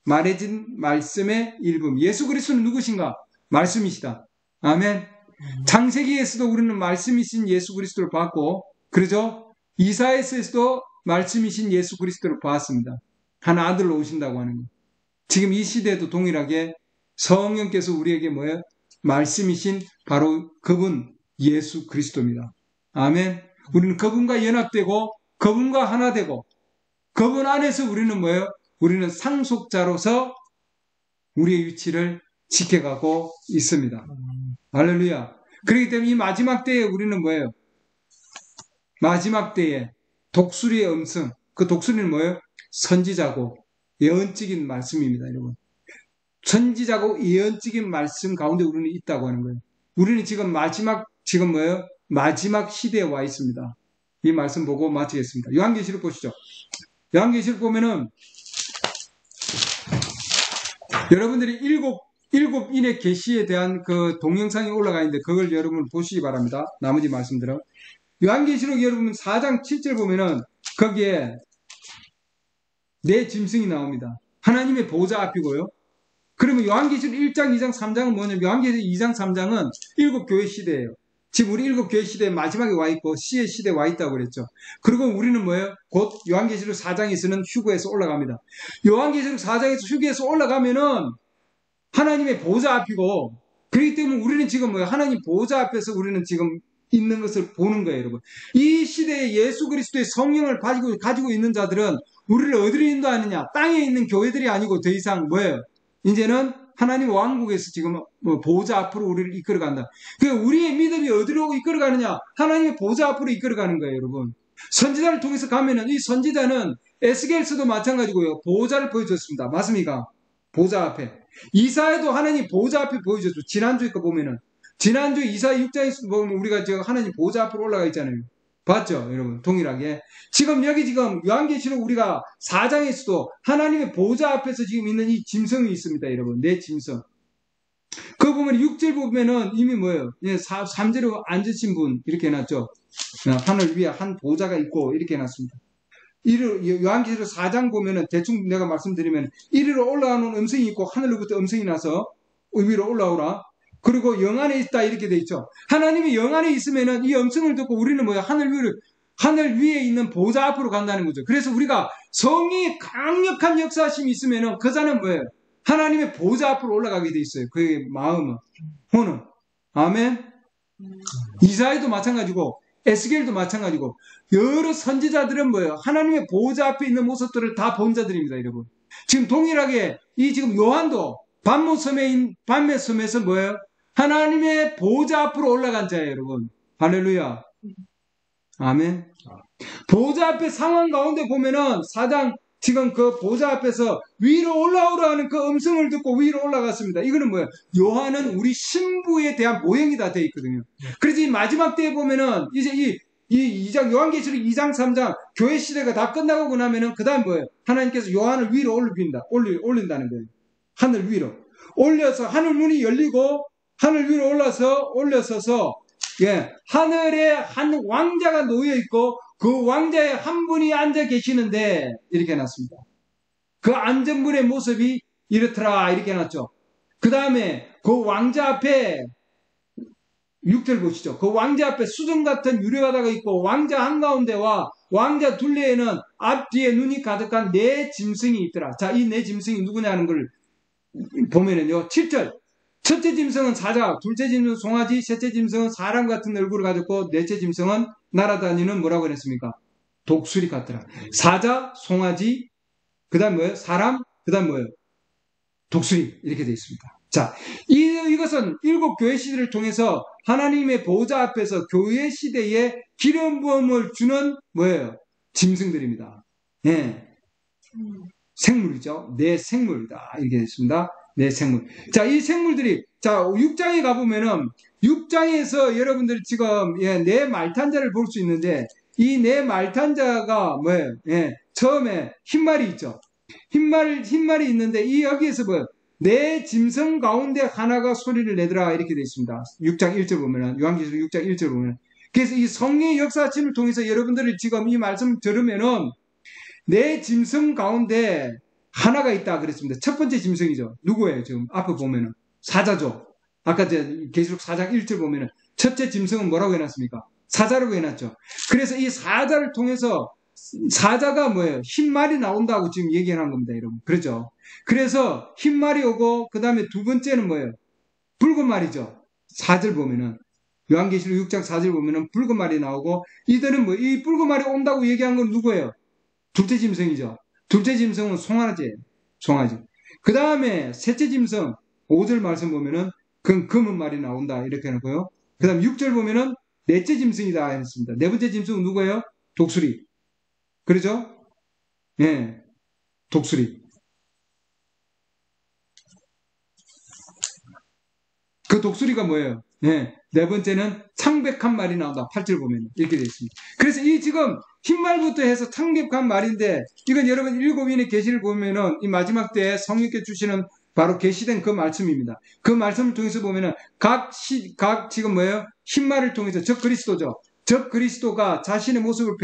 말해진 말씀의 일부분. 예수 그리스도는 누구신가? 말씀이시다. 아멘. 창세기에서도 우리는 말씀이신 예수 그리스도를 봤고, 그러죠? 이사야서에서도 말씀이신 예수 그리스도를 보았습니다. 한 아들로 오신다고 하는 거예요. 지금 이 시대에도 동일하게 성령께서 우리에게 뭐예요? 말씀이신 바로 그분 예수 그리스도입니다. 아멘. 우리는 그분과 연합되고 그분과 하나 되고 그분 안에서 우리는 뭐예요? 우리는 상속자로서 우리의 위치를 지켜가고 있습니다. 할렐루야. 그렇기 때문에 이 마지막 때에 우리는 뭐예요? 마지막 때에 독수리의 음성, 그 독수리는 뭐예요? 선지자고 예언적인 말씀입니다, 여러분. 선지자고 예언적인 말씀 가운데 우리는 있다고 하는 거예요. 우리는 지금 뭐예요? 마지막 시대에 와 있습니다. 이 말씀 보고 마치겠습니다. 요한계시록 보시죠. 요한계시록 보면은 여러분들이 일곱 인의 계시에 대한 그 동영상이 올라가 있는데 그걸 여러분 보시기 바랍니다. 나머지 말씀들은. 요한계시록 여러분 4장 7절 보면은 거기에 네 짐승이 나옵니다. 하나님의 보좌 앞이고요. 그러면 요한계시록 1장, 2장, 3장은 뭐냐면 요한계시록 2장, 3장은 일곱 교회 시대예요. 지금 우리 일곱 교회 시대 마지막에 와 있고 시의 시대에 와 있다고 그랬죠. 그리고 우리는 뭐예요? 곧 요한계시록 4장에서는 휴거에서 올라갑니다. 요한계시록 4장에서 휴거에서 올라가면은 하나님의 보좌 앞이고 그렇기 때문에 우리는 지금 뭐예요? 하나님 보좌 앞에서 우리는 지금 있는 것을 보는 거예요, 여러분. 이 시대에 예수 그리스도의 성령을 가지고 있는 자들은 우리를 어디로 인도하느냐? 땅에 있는 교회들이 아니고 더 이상 뭐예요? 이제는 하나님 왕국에서 지금 보좌 앞으로 우리를 이끌어간다. 그 우리의 믿음이 어디로 이끌어가느냐? 하나님의 보좌 앞으로 이끌어가는 거예요, 여러분. 선지자를 통해서 가면은 이 선지자는 에스겔서도 마찬가지고요. 보좌를 보여줬습니다. 맞습니까? 보좌 앞에. 이사야도 하나님 보좌 앞에 보여줬죠. 지난주에 거 보면은. 지난주 이사야 6장에서 보면 우리가 지금 하나님 보좌 앞으로 올라가 있잖아요. 봤죠? 여러분. 동일하게. 지금 요한계시록 우리가 4장에서도 하나님의 보좌 앞에서 지금 있는 이 짐승이 있습니다, 여러분. 네 짐승. 그거 보면 6절 보면은 이미 뭐예요? 3절에 앉으신 분 이렇게 해놨죠. 하늘 위에 한 보좌가 있고 이렇게 해놨습니다. 요한계시록 4장 보면은 대충 내가 말씀드리면 이리로 올라오는 음성이 있고 하늘로부터 음성이 나서 위로 올라오라. 그리고 영 안에 있다 이렇게 돼 있죠. 하나님이 영 안에 있으면은 이 음성을 듣고 우리는 뭐야? 하늘 위에 있는 보좌 앞으로 간다는 거죠. 그래서 우리가 성령의 강력한 역사심이 있으면은 그 자는 뭐예요? 하나님의 보좌 앞으로 올라가게 돼 있어요. 그의 마음은, 혼은. 아멘. 이사야도 마찬가지고 에스겔도 마찬가지고 여러 선지자들은 뭐예요? 하나님의 보좌 앞에 있는 모습들을 다 본 자들입니다, 여러분. 지금 동일하게 이 지금 요한도 반모 섬에서 뭐예요? 하나님의 보좌 앞으로 올라간 자예요, 여러분. 할렐루야. 아멘. 보좌 앞에 상황 가운데 보면은 사장 지금 그 보좌 앞에서 위로 올라오라는 그 음성을 듣고 위로 올라갔습니다. 이거는 뭐예요? 요한은 우리 신부에 대한 모형이 다 되어 있거든요. 그래서 이 마지막 때에 보면은 이제 이 2장, 요한계시록 2장, 3장 교회 시대가 다 끝나고 나면은 그 다음 뭐예요? 하나님께서 요한을 위로 올린다는 거예요. 하늘 위로. 올려서 하늘 문이 열리고 하늘 위로 올려서서 하늘에 한 왕자가 놓여 있고 그 왕자의 한 분이 앉아 계시는데 이렇게 해놨습니다. 그 앉은 분의 모습이 이렇더라 이렇게 해놨죠. 그 다음에 그 왕자 앞에 6절 보시죠. 그 왕자 앞에 수정 같은 유리바다가 있고 왕자 한가운데와 왕자 둘레에는 앞뒤에 눈이 가득한 네 짐승이 있더라. 자, 이 네 짐승이 누구냐는 걸 보면은요. 7절. 첫째 짐승은 사자, 둘째 짐승은 송아지, 셋째 짐승은 사람 같은 얼굴을 가졌고 넷째 짐승은 날아다니는 뭐라고 그랬습니까? 독수리 같더라. 사자, 송아지, 그 다음 뭐예요? 사람, 그 다음 뭐예요? 독수리 이렇게 되어 있습니다. 자, 이것은 일곱 교회 시대를 통해서 하나님의 보좌 앞에서 교회 시대에 기름 부음을 주는 뭐예요? 짐승들입니다. 네. 생물이죠. 네 생물이다. 이렇게 되어 있습니다. 네 생물. 자, 이 생물들이, 자, 6장에 가보면은, 6장에서 여러분들이 지금, 네 말탄자를 볼 수 있는데, 이 네 말탄자가 뭐예요? 처음에 흰말이 있죠. 흰말이 있는데, 여기에서 뭐예요? 네 짐승 가운데 하나가 소리를 내더라. 이렇게 되어 있습니다. 6장 1절 보면은, 요한계시록 6장 1절 보면은. 그래서 이 성령의 역사심을 통해서 여러분들이 지금 이 말씀 들으면은, 네 짐승 가운데 하나가 있다 그랬습니다. 첫 번째 짐승이죠. 누구예요? 지금 앞에 보면은 사자죠. 아까 계시록 4장 1절 보면은 첫째 짐승은 뭐라고 해놨습니까? 사자라고 해놨죠. 그래서 이 사자를 통해서 사자가 뭐예요? 흰말이 나온다고 지금 얘기하는 겁니다, 여러분. 그렇죠? 그래서 흰말이 오고, 그 다음에 두 번째는 뭐예요? 붉은 말이죠. 4절 보면은. 요한계시록 6장 4절 보면은 붉은 말이 나오고, 이들은 뭐, 이 붉은 말이 온다고 얘기한 건 누구예요? 둘째 짐승이죠. 둘째 짐승은 송아지예요. 송아지. 그 다음에 셋째 짐승, 5절 말씀 보면은, 그건 검은 말이 나온다. 이렇게 해놓고요. 그 다음 6절 보면은, 넷째 짐승이다. 했습니다. 네 번째 짐승은 누구예요? 독수리. 그러죠? 예, 독수리. 그 독수리가 뭐예요? 예, 네 번째는 창백한 말이 나온다. 8절 보면 이렇게 되어 있습니다. 그래서 이 지금 흰말부터 해서 창백한 말인데 이건 여러분 일곱인의 계시를 보면은 이 마지막 때에 성령께 주시는 바로 계시된 그 말씀입니다. 그 말씀을 통해서 보면은 각 지금 뭐예요? 흰말을 통해서 적 그리스도죠. 적 그리스도가 자신의 모습을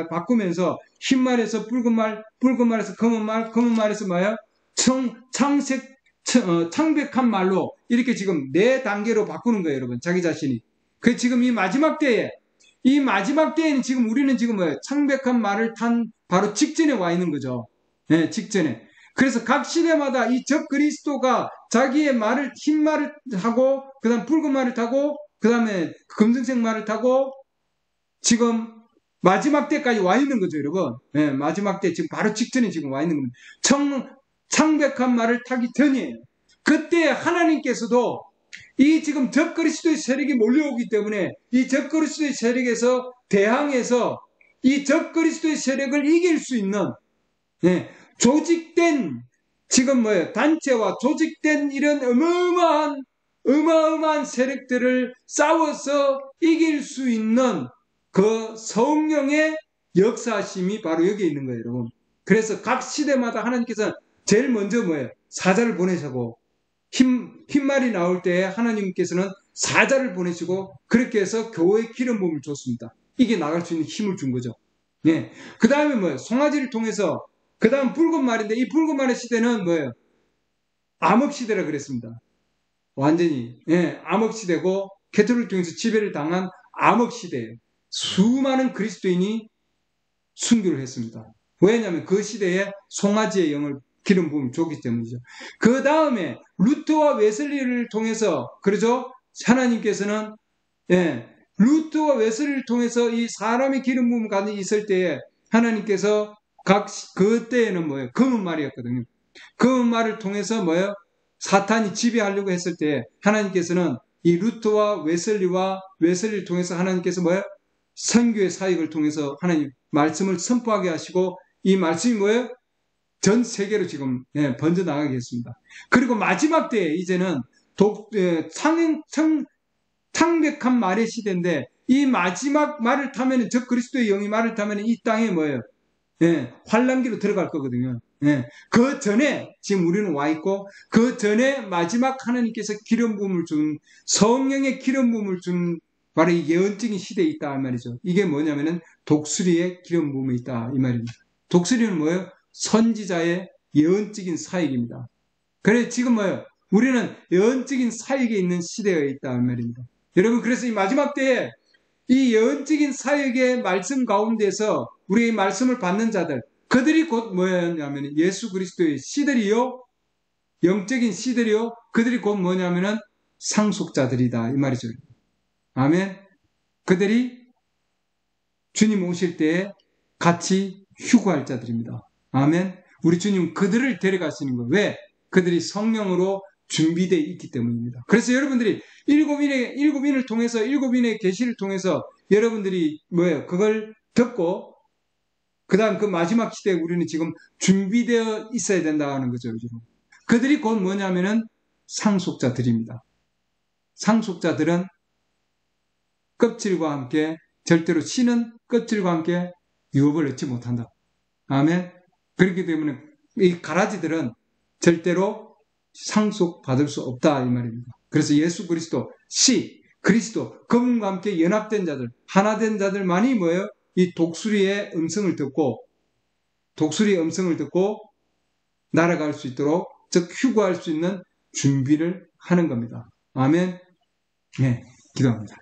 바꾸면서 흰말에서 붉은 말, 붉은 말에서 검은 말, 검은 말에서 뭐예요? 창백한 말로 이렇게 지금 네 단계로 바꾸는 거예요, 여러분. 자기 자신이. 그 지금 이 마지막 때에는 지금 우리는 지금 뭐예요? 창백한 말을 탄 바로 직전에 와 있는 거죠. 네, 직전에. 그래서 각 시대마다 이 적 그리스도가 자기의 말을, 흰 말을 하고, 그 다음 붉은 말을 타고, 그 다음에 검정색 말을 타고, 지금 마지막 때까지 와 있는 거죠, 여러분. 네, 마지막 때 지금 바로 직전에 지금 와 있는 겁니다. 창백한 말을 타기 전이에요. 그때 하나님께서도 이 지금 적그리스도의 세력이 몰려오기 때문에 이 적그리스도의 세력에서 대항해서 이 적그리스도의 세력을 이길 수 있는 조직된 지금 뭐예요? 단체와 조직된 이런 어마어마한 세력들을 싸워서 이길 수 있는 그 성령의 역사심이 바로 여기에 있는 거예요, 여러분. 그래서 각 시대마다 하나님께서 제일 먼저 뭐예요? 사자를 보내시고 흰말이 나올 때 하나님께서는 사자를 보내시고 그렇게 해서 교회의 기름 부음을 줬습니다. 이게 나갈 수 있는 힘을 준 거죠. 예. 그 다음에 뭐예요? 송아지를 통해서 그 다음 붉은 말인데 이 붉은 말의 시대는 뭐예요? 암흑시대라 그랬습니다. 완전히 암흑시대고 개토를 통해서 지배를 당한 암흑시대예요. 수많은 그리스도인이 순교를 했습니다. 왜냐하면 그 시대에 송아지의 영을 기름 부음을 줬기 때문이죠. 그 다음에 루터와 웨슬리를 통해서 그러죠? 하나님께서는 루터와 웨슬리를 통해서 이 사람의 기름 부음을 가지고 있을 때에 하나님께서 그때에는 뭐예요? 검은 말이었거든요. 검은 말을 통해서 뭐예요? 사탄이 지배하려고 했을 때 하나님께서는 이 루터와 웨슬리를 통해서 하나님께서 뭐예요? 선교의 사역을 통해서 하나님 말씀을 선포하게 하시고 이 말씀이 뭐예요? 전 세계로 지금 번져나가게 했습니다. 그리고 마지막 때에 이제는 창백한 말의 시대인데 이 마지막 말을 타면은 적 그리스도의 영이 말을 타면은 이 땅에 뭐예요? 환란기로 들어갈 거거든요. 그 전에 지금 우리는 와 있고 그 전에 마지막 하나님께서 기름 부음을 준 성령의 기름 부음을 준 바로 이 예언적인 시대에 있다 이 말이죠. 이게 뭐냐면은 독수리의 기름 부음이 있다 이 말입니다. 독수리는 뭐예요? 선지자의 예언적인 사역입니다. 그래 지금 뭐예요? 우리는 예언적인 사역에 있는 시대에 있다 이 말입니다. 여러분 그래서 이 마지막 때에 이 예언적인 사역의 말씀 가운데서 우리의 말씀을 받는 자들 그들이 곧 뭐냐면 예수 그리스도의 씨들이요 영적인 씨들이요 그들이 곧 뭐냐면은 상속자들이다 이 말이죠. 아멘. 그들이 주님 오실 때에 같이 휴거할 자들입니다. 아멘. 우리 주님 그들을 데려가시는 거예요. 왜? 그들이 성령으로 준비되어 있기 때문입니다. 그래서 여러분들이 일곱인을 통해서 일곱인의 계시를 통해서 여러분들이 뭐예요? 그걸 듣고 그 다음 그 마지막 시대에 우리는 지금 준비되어 있어야 된다는 거죠. 요즘. 그들이 곧 뭐냐면은 상속자들입니다. 상속자들은 껍질과 함께 절대로 씨는 껍질과 함께 유업을 얻지 못한다. 아멘. 그렇기 때문에 이 가라지들은 절대로 상속받을 수 없다 이 말입니다. 그래서 예수 그리스도 그리스도 그분과 함께 연합된 자들 하나된 자들만이 뭐예요? 이 독수리의 음성을 듣고 날아갈 수 있도록 즉 휴거할 수 있는 준비를 하는 겁니다. 아멘. 네, 기도합니다.